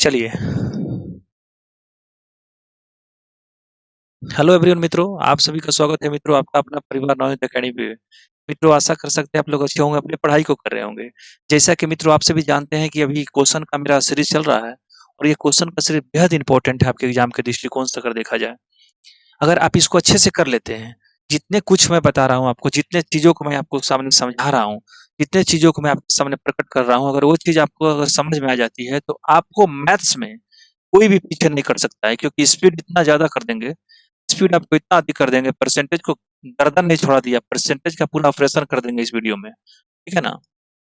चलिए। Hello everyone मित्रों, आप सभी का स्वागत है मित्रों आपका अपना परिवार नॉलेज एकेडमी में। मित्रों आशा कर सकते हैं आप लोग अच्छे होंगे, अपनी पढ़ाई को कर रहे होंगे। जैसा कि मित्रों आप सभी जानते हैं कि अभी क्वेश्चन का मेरा सीरीज चल रहा है और ये क्वेश्चन का सीरीज बेहद इंपॉर्टेंट है आपके एग्जाम के दृष्टिकोण से अगर देखा जाए। अगर आप इसको अच्छे से कर लेते हैं, जितने कुछ मैं बता रहा हूँ आपको, जितने चीज़ों को मैं आपको सामने समझा रहा हूँ, जितने चीज़ों को मैं आपके सामने प्रकट कर रहा हूँ, अगर वो चीज़ आपको अगर समझ में आ जाती है तो आपको मैथ्स में कोई भी पीछे नहीं कर सकता है, क्योंकि स्पीड इतना ज़्यादा कर देंगे, स्पीड आपको इतना अधिक कर देंगे, परसेंटेज को गर्दन नहीं छोड़ा दिया, परसेंटेज का पूरा ऑपरेशन कर देंगे इस वीडियो में, ठीक है ना?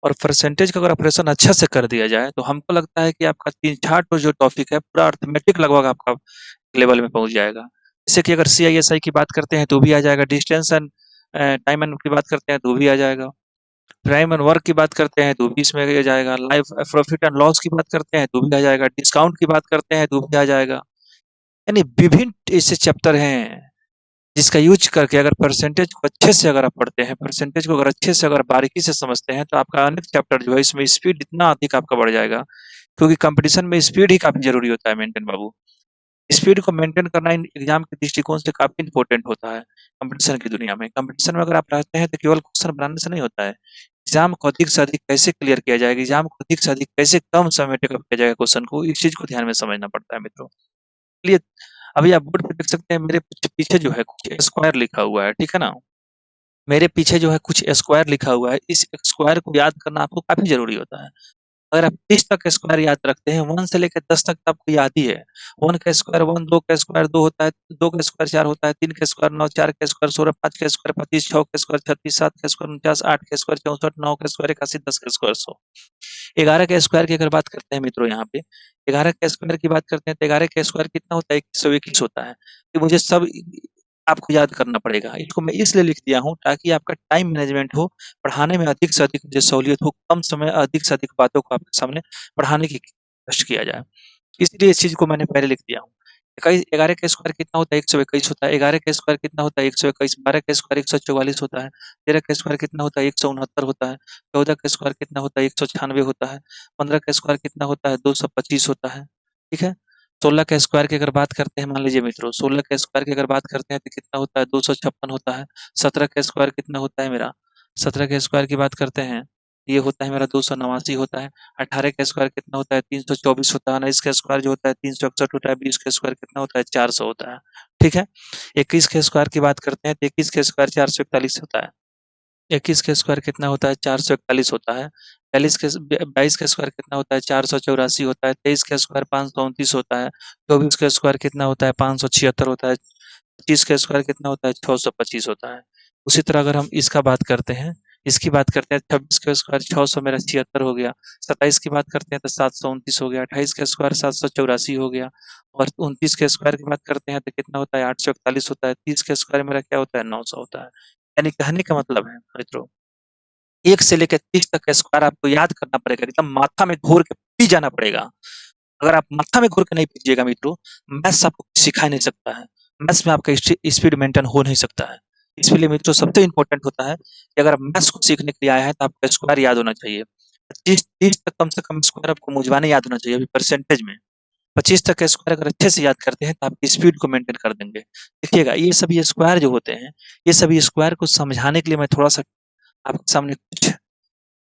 और परसेंटेज का अगर ऑपरेशन अच्छे से कर दिया जाए तो हमको लगता है कि आपका 3-4 तो जो टॉपिक है पूरा अर्थमेटिक लगभग आपका लेवल में पहुँच जाएगा। जैसे कि अगर सीआईएसआई की बात करते हैं तो भी आ जाएगा, डिस्टेंस एंड टाइम एंड की बात करते हैं तो भी आ जाएगा, प्राइम एंड वर्क की बात करते हैं तो भी इसमें आ जाएगा, लाइफ प्रॉफिट एंड लॉस की बात करते हैं तो भी आ जाएगा, डिस्काउंट की बात करते हैं तो भी आ जाएगा। यानी विभिन्न ऐसे चैप्टर हैं जिसका यूज करके अगर परसेंटेज को अच्छे से अगर आप पढ़ते हैं, परसेंटेज को अगर अच्छे से अगर बारीकी से समझते हैं तो आपका अनेक चैप्टर जो है इसमें स्पीड इतना अधिक आपका बढ़ जाएगा, क्योंकि कंपटीशन में स्पीड ही काफी जरूरी होता है मेंटेन बाबू। स्पीड को मेंटेन करना इन एग्जाम के दृष्टिकोण से काफी इंपॉर्टेंट होता है कंपटीशन की दुनिया में। कंपटीशन में अगर आप रहते हैं तो केवल क्वेश्चन बनाने से नहीं होता है, एग्जाम को अधिक से अधिक कैसे क्लियर किया जाएगा, एग्जाम को अधिक से अधिक कैसे कम समय में टेकअप किया जाएगा क्वेश्चन को, इस चीज को ध्यान में समझना पड़ता है मित्रों। चलिए, अभी आप बोर्ड पे देख सकते हैं मेरे पीछे पीछे जो है कुछ स्क्वायर लिखा हुआ है, ठीक है ना? मेरे पीछे जो है कुछ स्क्वायर लिखा हुआ है, इस स्क्वायर को याद करना आपको काफी जरूरी होता है। अगर आप 30 तक स्क्वायर याद रखते हैं, 1 से लेकर 10 तक तो आपको याद ही है। 1 का स्क्वायर 1, 2 का स्क्वायर 2 होता है, 2 का स्क्वायर 4 होता है, 3 का स्क्वायर 9, 4 का स्क्वायर 16, 5 का स्क्वायर 25, 6 का स्क्वायर 36, 7 का स्क्वायर 49, 8 का स्क्वायर 64, 9 का स्क्वायर 81, 10 का स्क्वायर 100। 11 के स्क्वायर की अगर बात करते हैं मित्रों यहाँ पे, 11 के स्क्वायर की बात करते हैं तो 11 का स्क्वायर कितना होता है? 121 होता है। तो मुझे सब आपको याद करना पड़ेगा। इसको मैं इसलिए लिख दिया हूँ ताकि आपका टाइम मैनेजमेंट हो, पढ़ाने में अधिक से अधिक मुझे सहूलियत हो, कम समय अधिक से अधिक बातों को आपके सामने पढ़ाने की कोशिश किया जाए। इसलिए इस चीज़ को मैंने पहले लिख दिया हूँ। 11 का स्क्वायर कितना होता है? 121 होता है। 11 का स्क्वायर कितना होता है? 121। 12 का स्क्वायर 144 होता है। 13 का स्क्वायर कितना होता है? 169 होता है। 14 का स्क्वायर कितना होता है? 196 होता है। 15 का स्क्वायर कितना होता है? 225 होता है। ठीक है? 16 का स्क्वायर की अगर बात करते हैं, मान लीजिए मित्रों 16 का स्क्वायर की अगर बात करते हैं तो कितना होता है? 256 होता है। 17 का स्क्वायर कितना होता है मेरा? 17 के स्क्वायर की बात करते हैं, ये होता है मेरा 289 होता है। 18 का स्क्वायर कितना होता है? 324 होता है। 19 का स्क्वायर जो होता है 361 होता है। 20 का स्क्वायर कितना होता है? 400 होता है। ठीक है? 21 के स्क्वायर की बात करते हैं तो 21 के स्क्वायर 441 होता है। 21 का स्क्वायर कितना होता है? 441 होता है। 22 का स्क्वायर कितना होता है? 484 होता है। 23 का स्क्वायर 529 होता है। 24 का स्क्वायर कितना होता है? 576 होता है। 25 का स्क्वायर कितना होता है? 625 होता है। उसी तरह अगर हम इसका बात करते हैं, इसकी बात करते हैं, 26 का स्क्वायर 600 मेरा 76 हो गया। 27 की बात करते हैं तो 729 हो गया। 28 का स्क्वायर 784 हो गया। और 29 के स्क्वायर की बात करते हैं तो कितना होता है? 841 होता है। 30 का स्क्वायर मेरा क्या होता है? 900 होता है। यानी कहने का मतलब है मित्रों, 1 से लेकर 30 तक का स्क्वायर आपको याद करना पड़ेगा, एकदम माथा में घोर के पी जाना पड़ेगा। अगर आप माथा में घोर के नहीं पीजिएगा मित्रों, मैथ्स आपको सिखा नहीं सकता है। मैथ्स में आपका स्पीड मेंटेन हो नहीं सकता है। इसलिए मित्रों सबसे इम्पोर्टेंट होता है कि अगर आप मैथ्स को सीखने के लिए आए हैं तो आपका स्क्वायर याद होना चाहिए। 30 तक कम से कम स्क्वायर आपको मुंजवाने याद होना चाहिए अभी परसेंटेज में। 25 तक का स्क्वायर अगर अच्छे से याद करते हैं तो आप स्पीड को मेंटेन कर देंगे। देखिएगा ये सभी स्क्वायर जो होते हैं, ये सभी स्क्वायर को समझाने के लिए मैं थोड़ा-सा आपके सामने कुछ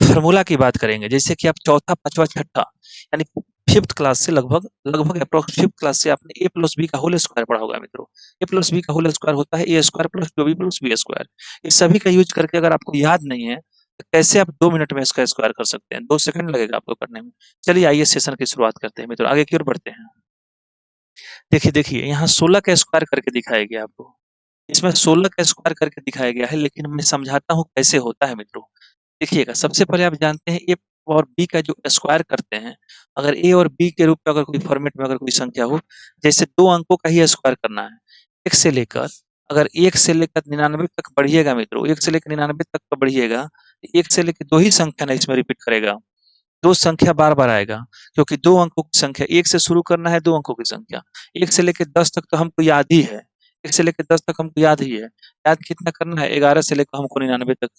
फ़ॉर्मूला की बात करेंगे। जैसे कि आप चौथा, पाँचवाँ, छठा यानी 5th क्लास से लगभग लगभग अप्रॉक्स 5th क्लास से आपने a प्लस b का होल स्क्वायर पढ़ा होगा मित्रों। a प्लस b का होल स्क्वायर होता है a square plus 2b plus b square. इस सभी का यूज़ करके अगर आपको याद नहीं है, तो कैसे आप 2 मिनट में इसका स्क्वायर कर सकते हैं? 2 सेकंड लगेगा आपको करने में। चलिए आइए सेशन की शुरुआत करते हैं मित्रों, आगे की ओर बढ़ते हैं। देखिए, यहाँ 16 का स्क्वायर करके दिखाया गया आपको। इसमें 16 का स्क्वायर करके दिखाया गया है, लेकिन मैं समझाता हूँ कैसे होता है मित्रों। देखिएगा, सबसे पहले आप जानते हैं ए और बी का जो स्क्वायर करते हैं, अगर ए और बी के रूप में अगर कोई फॉर्मेट में अगर कोई संख्या हो, जैसे 2 अंकों का ही स्क्वायर करना है। 1 से लेकर अगर 1 से लेकर 99 तक बढ़िएगा मित्रों, 1 से लेकर 99 तक का बढ़िएगा, 1 से लेकर 2 ही संख्या ना इसमें रिपीट करेगा। 2 संख्या बार-बार आएगा, क्योंकि 2 अंकों की संख्या 1 से शुरू करना है, 2 अंकों की संख्या। 1 से लेके 10 तक तो हमको याद ही है। 1 से लेके 10 तक हमको याद ही है। याद कितना करना है? 11 से लेकर हमको 99 तक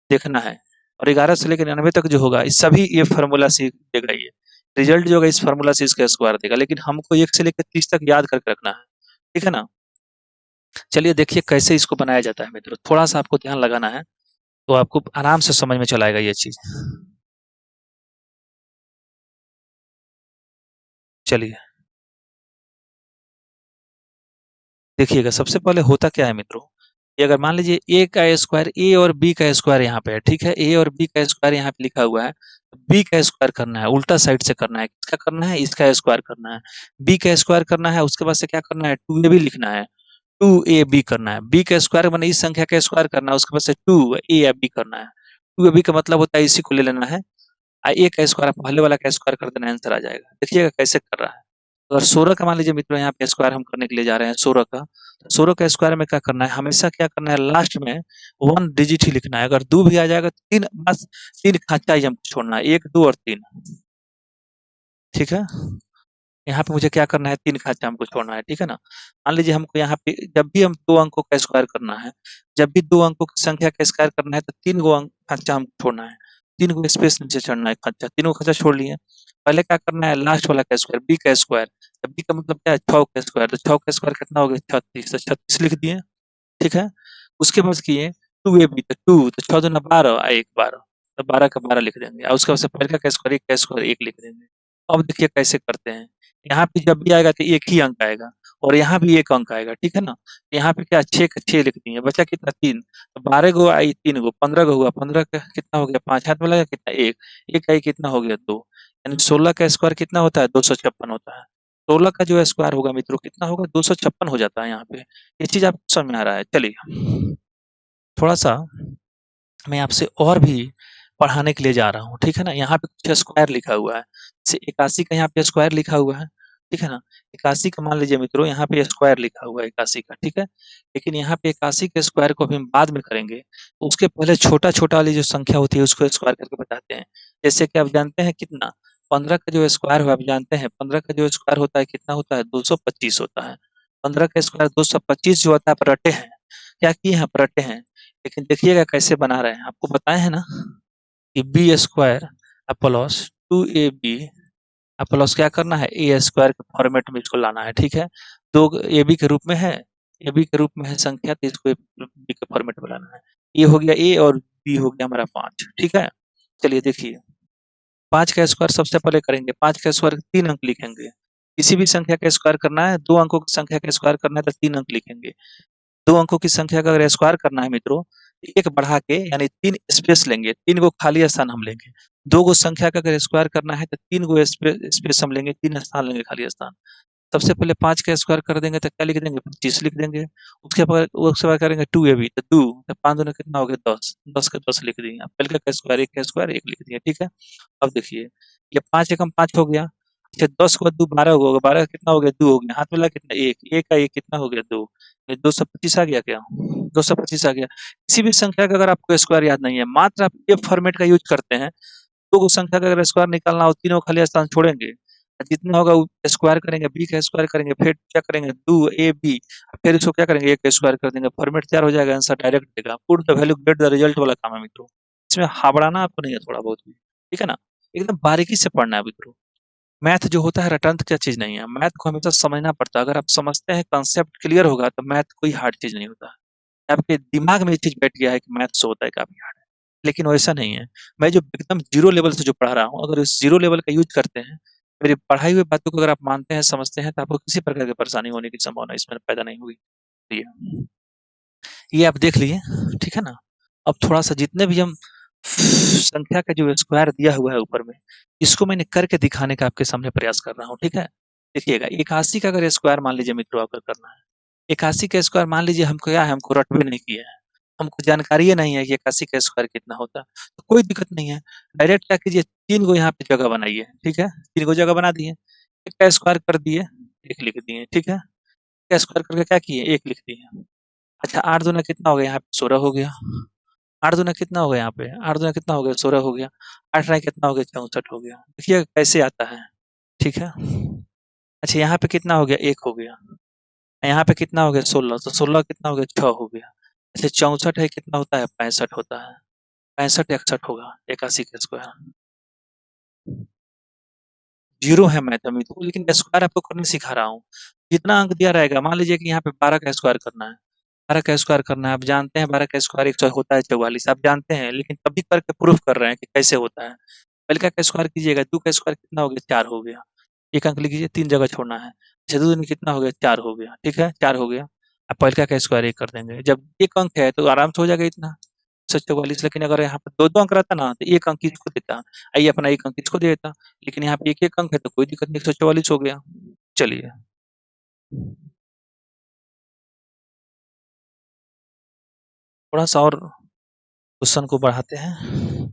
देखना है। और 11 से लेकर 99 तक जो होगा, ये सभी ये फ़ॉर्मूला सीख देगा ये। रिजल्ट जो होगा इस फार्मूला से इसका स्क्वायर देगा, लेकिन हमको 1 से लेकर 30 तक याद करके रखना है, ठीक है ना? चलिए देखिए कैसे इसको बनाया जाता है मित्रों, थोड़ा-सा आपको ध्यान लगाना है, तो आपको आराम से समझ में चला आएगा ये चीज़। चलिए, देखिएगा सबसे पहले होता क्या है मित्रों, ये अगर मान लीजिए ए का स्क्वायर ए और बी का स्क्वायर यहाँ पे है, ठीक है? ए और बी का स्क्वायर यहाँ पे लिखा हुआ है, बी का स्क्वायर करना है, उल्टा साइड से करना है, किसका करना है? इसका स्क्वायर करना है। बी का स्क्वायर करना है, उसके बाद से क्या करना है? 2ab लिखना है, 2ab करना है। बी का स्क्वायर माने इस संख्या का स्क्वायर करना है, उसके बाद से 2ab करना है। 2ab का मतलब होता है इसी को ले लेना है, ए का स्क्वायर पहले वाला का स्क्वायर कर देना, आंसर आ जाएगा। देखिएगा कैसे कर रहा है। अगर 16 का मान लीजिए मित्रों यहाँ पे स्क्वायर हम करने के लिए जा रहे हैं 16 का, तो 16 का स्क्वायर में क्या करना है? हमेशा क्या करना है? लास्ट में 1 डिजिट ही लिखना है। अगर 2 भी आ जाएगा तो 3 बस 3 खांचा ही हमको छोड़ना है, 1, 2 और 3, ठीक है? यहाँ पे मुझे क्या करना है? 3 खांचा हमको छोड़ना है, ठीक है ना? मान लीजिए हमको यहाँ पे जब भी हम 2 अंकों का स्क्वायर करना है, जब भी 2 अंकों की संख्या का स्क्वायर करना है तो 3 गो खांचा हमको छोड़ना है, 3 गो स्पेस नीचे छोड़ना है खांचा, तीनों खांचा छोड़ लिए। पहले क्या करना है? लास्ट वाला का स्क्वायर, बी का स्क्वायर, तो बी का मतलब क्या है? 6 का स्क्वायर, तो 6 का स्क्वायर कितना हो गया? 36, तो 36 लिख दिए, ठीक है? उसके बाद किए 2ab, तो 2 तो 6 दूना 12 और 1 12, तो 12 का 12 लिख देंगे और उसके बाद से पहले का स्क्वायर 1 का स्क्वायर 1 लिख देंगे। अब देखिए कैसे करते हैं, यहाँ पे जब भी आएगा तो एक ही अंक आएगा और यहाँ भी एक अंक आएगा, ठीक है ना? यहाँ पे क्या 6 का 6 लिख दिए, बचा कितना? 3, तो 12 गो आई 3 गो 15 गो हुआ, 15 का कितना हो गया? 5 हाथ में लगा कितना? 1, 1 आई कितना हो गया? 2, यानी 16 का स्क्वायर कितना होता है? 256 होता है। 16 का जो स्क्वायर होगा मित्रों कितना होगा? 256 हो जाता है यहाँ पे। ये चीज़ आपको समझ में आ रहा है? चलिए, थोड़ा-सा मैं आपसे और भी पढ़ाने के लिए जा रहा हूँ, ठीक है ना? यहाँ पे कुछ स्क्वायर लिखा हुआ है, जैसे 81 का यहाँ पे स्क्वायर लिखा हुआ है, ठीक है ना? 81 का मान लीजिए मित्रों यहाँ पे स्क्वायर लिखा हुआ है 81 का, ठीक है? लेकिन यहाँ पे 81 के स्क्वायर को अभी हम बाद में करेंगे, तो उसके पहले छोटा-छोटा वाली जो संख्या होती है उसको स्क्वायर करके बताते हैं। जैसे कि आप जानते हैं कितना? 15 का जो स्क्वायर है आप जानते हैं 15 का जो स्क्वायर होता है कितना होता है? 225 होता है। 15 का स्क्वायर 225 जो होता है आप रटे हैं, क्या किए हैं? आप रटे हैं। लेकिन देखिएगा कैसे बना रहे हैं, आपको बताए हैं ना कि B square plus 2ab plus क्या करना है? ए स्क्वायर के फॉर्मेट में इसको लाना है, ठीक है? दो ab के रूप में है, ab के रूप में है संख्या, तो इसको बी के फॉर्मेट में लाना है। ये हो गया ए और बी हो गया हमारा 5, ठीक है? चलिए देखिए, 5 का स्क्वायर सबसे पहले करेंगे, 5 का स्क्वायर 3 अंक लिखेंगे। किसी भी संख्या का स्क्वायर करना है, 2 अंकों की संख्या का स्क्वायर करना है तो 3 अंक लिखेंगे। 2 अंकों की संख्या का अगर स्क्वायर करना है मित्रों, 1 बढ़ा के यानी 3 स्पेस लेंगे, 3 गो खाली स्थान हम लेंगे। 2 गो संख्या का अगर स्क्वायर करना है तो 3 गो स्पेस हम लेंगे, 3 स्थान लेंगे खाली स्थान। सबसे पहले 5 का स्क्वायर कर देंगे तो क्या लिख देंगे? 25 लिख देंगे। उसके बाद करेंगे 2ab तो 2 तो 5 दूनी कितना हो गया? 10, 10 का 10 लिख दिए। अब पहले का स्क्वायर 1 का स्क्वायर 1 लिख दिए, ठीक है? अब देखिए, ये 5 एकम 5 हो गया। अच्छा 10 के बाद 2 12 होगा, 12 कितना हो गया? 2 हो गया। हाथ में लगा कितना? 1, 1 का 1 कितना हो गया? 2, ये 225 आ गया क्या? 225 आ गया। किसी भी संख्या का अगर आपको स्क्वायर याद नहीं है, मात्र आप ये फॉर्मेट का यूज़ करते हैं, 2 को संख्या का अगर स्क्वायर निकालना हो, तीनों खाली स्थान छोड़ेंगे, जितना होगा स्क्वायर करेंगे, बी का स्क्वायर करेंगे, फिर क्या करेंगे? 2ab, फिर इसको क्या करेंगे? 1 का स्क्वायर कर देंगे, फॉर्मेट तैयार हो जाएगा, आंसर डायरेक्ट देगा। Put the value get the result वाला काम है मित्रों। इसमें हाबड़ाना आपको नहीं है थोड़ा बहुत भी, ठीक है ना? एकदम बारीकी से पढ़ना है मित्रों। मैथ जो होता है रटंत क्या चीज़ नहीं है, मैथ को हमेशा समझना पड़ता है। अगर आप समझते हैं, कांसेप्ट क्लियर होगा तो मैथ कोई हार्ड चीज़ नहीं होता है। आपके दिमाग में ये चीज़ बैठ गया है कि मैथ्स होता है काफ़ी हार्ड है, लेकिन वैसा नहीं है। मैं जो एकदम ज़ीरो लेवल से जो पढ़ा रहा हूँ, अगर इस ज़ीरो लेवल का यूज़ करते हैं, मेरी पढ़ाई हुई बातों को अगर आप मानते हैं, समझते हैं, तो आपको किसी प्रकार की परेशानी होने की संभावना इसमें पैदा नहीं होगी। ये आप देख लिए, ठीक है ना? अब थोड़ा-सा जितने भी हम संख्या का जो स्क्वायर दिया हुआ है ऊपर में, इसको मैंने करके दिखाने का आपके सामने प्रयास कर रहा हूँ, ठीक है? देखिएगा 81 का अगर स्क्वायर मान लीजिए मित्रों आपको करना है, 81 का स्क्वायर मान लीजिए हमको क्या है, हमको रटवे नहीं किया है, हमको जानकारी ही नहीं है कि 81 का स्क्वायर कितना होता है, तो कोई दिक्कत नहीं है। डायरेक्ट क्या कीजिए 3 गो यहाँ पे जगह बनाइए, ठीक है? 3 गो जगह बना दिए, 1 का स्क्वायर कर दिए, 1 लिख दिए, ठीक है? का स्क्वायर करके क्या किए? 1 लिख दिए। अच्छा 8 दूना कितना हो गया? यहाँ पे 16 हो गया। 8 दूना कितना हो गया यहाँ पे? 8 दूना कितना हो गया? 16 हो गया। 8 नया कितना हो गया? 64 हो गया। देखिए कैसे आता है, ठीक है? अच्छा यहाँ पे कितना हो गया? 1 हो गया। यहाँ पे कितना हो गया? 16, तो 16 कितना हो गया? 6 हो गया। अच्छा 64 है कितना होता है? 65 होता है। 65 61 होगा 81 का स्क्वायर। ज़ीरो है मैथ में तो, लेकिन स्क्वायर आपको करना सिखा रहा हूँ। जितना अंक दिया रहेगा, मान लीजिए कि यहाँ पे 12 का स्क्वायर करना है, 12 का स्क्वायर करना है, आप जानते हैं 12 का स्क्वायर 100 होता है 44, आप जानते हैं, लेकिन तब भी करके प्रूफ कर रहे हैं कि कैसे होता है। पहले का स्क्वायर कीजिएगा, 2 का स्क्वायर कितना हो गया? 4 हो गया। 1 अंक लिख लीजिए, 3 जगह छोड़ना है। अच्छा 2 दूनी कितना हो गया? 4 हो गया, ठीक है? 4 हो गया। अब पहले का स्क्वायर 1 कर देंगे। जब 1 अंक है तो आराम से हो जाएगा इतना, 144, लेकिन अगर यहाँ पे 2-2 अंक रहता ना तो 1 अंक किसको देता? ये अपना 1 अंक किसको दे देता? लेकिन यहाँ पे 1-1 अंक है तो कोई दिक्कत नहीं, 144 हो गया। चलिए। थोड़ा-सा और क्वेश्चन को बढ़ाते हैं।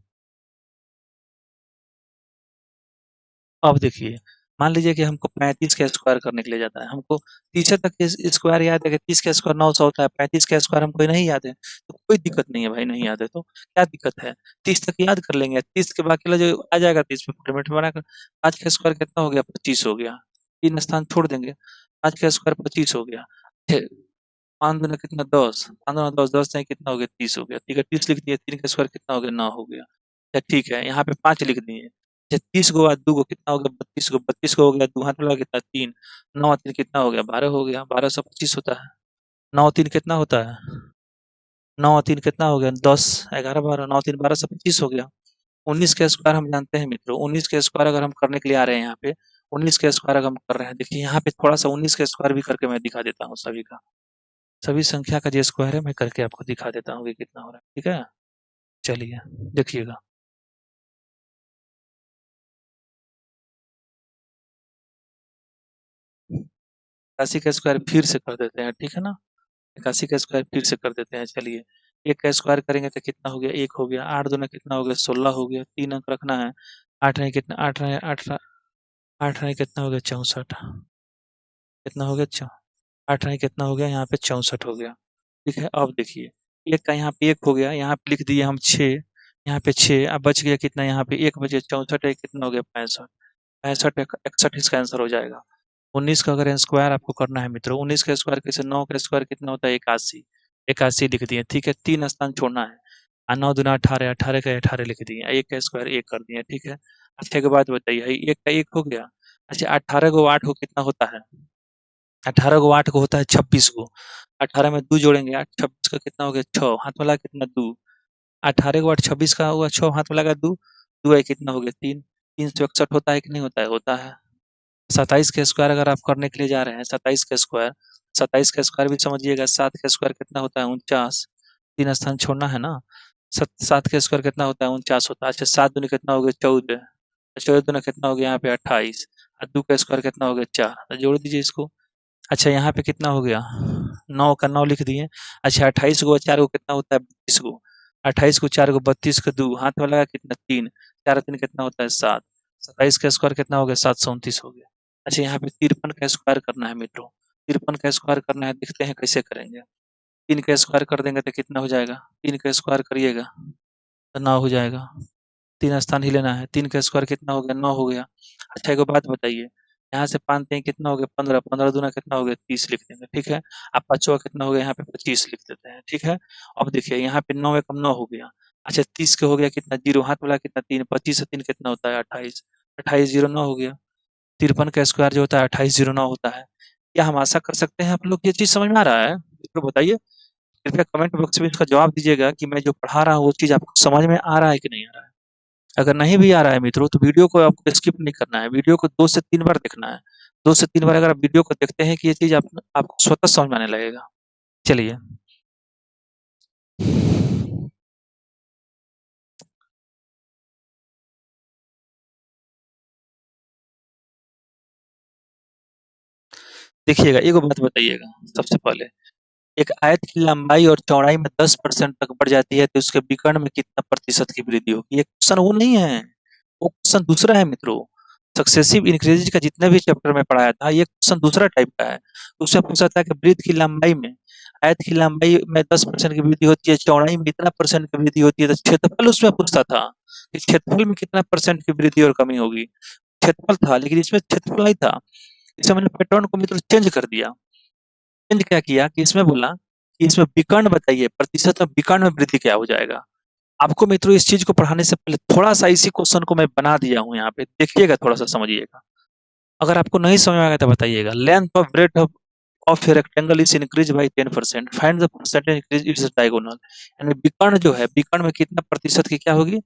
अब देखिए, मान लीजिए कि हमको 35 का स्क्वायर करने के लिए जाता है, हमको 30 तक के स्क्वायर याद है कि 30 का स्क्वायर 900 होता है, 35 का स्क्वायर हमको नहीं याद है, तो कोई दिक्कत नहीं है भाई, नहीं याद है तो क्या दिक्कत है? 30 तक याद कर लेंगे, 30 के बाकी वाला जो आ जाएगा 30 में फॉर्मेट में बनाकर, 5 का स्क्वायर कितना हो गया? 25 हो गया, 3 स्थान छोड़ देंगे, 5 का स्क्वायर 25 हो गया, फिर 5 दूना कितना 10, 5 दूना 10, 10 नहीं कितना हो गया? 30 हो गया, ठीक है, 30 लिख दिए, 3 का स्क्वायर कितना हो गया? 9 हो गया। अच्छा ठीक है, यहाँ पे 5 लिख दिए। अच्छा 30 को बाद 2 को कितना हो गया? 32 को, 32 को हो गया 2 हाथ में लगा कितना? 3, 9 और 3 कितना हो गया? 12 हो गया, 12 से 25 होता है। 9 और 3 कितना होता है? 9 और 3 कितना हो गया? 10, 11, 12, 9 3 12 से 25 हो गया। 19 का स्क्वायर हम जानते हैं मित्रों, 19 का स्क्वायर अगर हम करने के लिए आ रहे हैं यहाँ पे, 19 का स्क्वायर अगर हम कर रहे हैं, देखिए यहाँ पे थोड़ा-सा 19 का स्क्वायर भी करके मैं दिखा देता हूँ सभी का। सभी संख्या का जो स्क्वायर है मैं करके आपको दिखा देता हूँ कि कितना हो रहा है, ठीक है? चलिए, देखिएगा। 81 का स्क्वायर फिर से कर देते हैं, ठीक है ना? 81 का स्क्वायर फिर से कर देते हैं, चलिए। 1 का स्क्वायर करेंगे तो कितना हो गया? 1 हो गया, 8 दूना कितना हो गया? 16 हो गया, 3 अंक रखना है। 8 नहीं कितना? 8 नहीं 8 नहीं कितना हो गया? 64, कितना हो गया? 8 नहीं कितना हो गया? यहाँ पे 64 हो गया, ठीक है? अब देखिए, 1 का यहाँ पे 1 हो गया, यहाँ पे लिख दिए हम 6, यहाँ पे 6, अब बच गया कितना? यहाँ पे 1 बचे, 64 है, कितना हो गया? 65, 65 61 इसका आंसर हो जाएगा। 19 का अगर स्क्वायर आपको करना है मित्रों, 19 का स्क्वायर कैसे? 9 का स्क्वायर कितना होता है? 81, 81 लिख दिए, ठीक है? 3 स्थान छोड़ना है। 9 दूना 18, 18 का 18 लिख दिए, 1 का स्क्वायर 1 कर दिए, ठीक है? अच्छा एक बात बताइए, 1 का 1 हो गया, अच्छा 18 को 8 को कितना होता है? 18 को 8 को होता है 26 को, 18 में 2 जोड़ेंगे, 8 26 का कितना हो गया? 6, हाथ में लगा कितना? 2, 18 को 8 26 का हुआ, 6 हाथ में लगा 2, 2 है कितना हो गया? 3, 361 होता है कि नहीं होता है? होता है। 27 का स्क्वायर अगर आप करने के लिए जा रहे हैं, 27 का स्क्वायर, 27 का स्क्वायर भी समझिएगा, 7 का स्क्वायर कितना होता है? 49, 3 स्थान छोड़ना है ना, 7 का स्क्वायर कितना होता है? 49 होता है। अच्छा 7 दूनी कितना हो गया? 14, 14 दूना कितना हो गया? यहाँ पे 28, और 2 का स्क्वायर कितना हो गया? 4, तो जोड़ दीजिए इसको। अच्छा यहाँ पे कितना हो गया? 9 का 9 लिख दिए। अच्छा 28 को 4 को कितना होता है? 32 को, 28 को 4 को 32 को 2 हाथ में लगा कितना? 3, 4 3 कितना होता है? 7, 27 का स्क्वायर कितना हो गया? 729 हो गया। अच्छा यहाँ पे 53 का स्क्वायर करना है मित्रों, 53 का स्क्वायर करना है, देखते हैं कैसे करेंगे। 3 का स्क्वायर कर देंगे तो कितना हो जाएगा? 3 का स्क्वायर करिएगा तो 9 हो जाएगा, 3 स्थान ही लेना है, 3 का स्क्वायर कितना हो गया? 9 हो गया। अच्छा एक बात बताइए, यहाँ से 5 3 कितना हो गया? 15, 15 दूना कितना हो गया? 30 लिख देंगे, ठीक है? अब पाँचवा कितना हो गया? यहाँ पे 25 लिख देते हैं, ठीक है? अब देखिए यहाँ पे 9 एकम 9 हो गया। अच्छा 30 का हो गया कितना? 0, हाथ वाला कितना? 3, 25 से 3 कितना होता है? 28, 28 0 9 हो गया। 53 का स्क्वायर जो होता है 2809 होता है। क्या हम आशा कर सकते हैं आप लोग ये चीज़ समझ में आ रहा है? तो बताइए, कृपया कमेंट बॉक्स में इसका जवाब दीजिएगा कि मैं जो पढ़ा रहा हूँ वो चीज़ आपको समझ में आ रहा है कि नहीं आ रहा है? अगर नहीं भी आ रहा है मित्रों तो वीडियो को आपको स्किप नहीं करना है, वीडियो को 2 से 3 बार देखना है। 2 से 3 बार अगर आप वीडियो को देखते हैं कि ये चीज़ आप आपको स्वतः समझ में आने लगेगा। चलिए। देखिएगा, एक बात बताइएगा सबसे पहले, एक आयत की लंबाई और चौड़ाई में 10% तक बढ़ जाती है तो उसके विकर्ण में कितना प्रतिशत की वृद्धि होगी? ये क्वेश्चन वो नहीं है, वो क्वेश्चन दूसरा है मित्रों। सक्सेसिव इंक्रीज का जितने भी चैप्टर में पढ़ाया था ये क्वेश्चन दूसरा टाइप का है। उसमें पूछा था कि वृत्त की लंबाई में, आयत की लंबाई में 10% की वृद्धि होती है, चौड़ाई में इतना परसेंट की वृद्धि होती है, तो क्षेत्रफल उसमें पूछता था कि क्षेत्रफल में कितना परसेंट की वृद्धि और कमी होगी। क्षेत्रफल था लेकिन इसमें क्षेत्रफल नहीं था। इसमें मैंने पैटर्न को मित्रों चेंज कर दिया। चेंज क्या किया कि इसमें बोला कि इसमें विकर्ण बताइए, प्रतिशत में विकर्ण में वृद्धि क्या हो जाएगा। आपको मित्रों इस चीज को पढ़ाने से पहले थोड़ा सा इसी क्वेश्चन को मैं बना दिया हूँ यहाँ पे, देखिएगा थोड़ा सा समझिएगा। अगर आपको नहीं समझ में आएगा तो बताइएगा। Length of bread of a rectangle is increase by 10%, find the percentage increase its diagonal. यानी विकर्ण जो है, विकर्ण में कितना प्रतिशत की क्या होगी,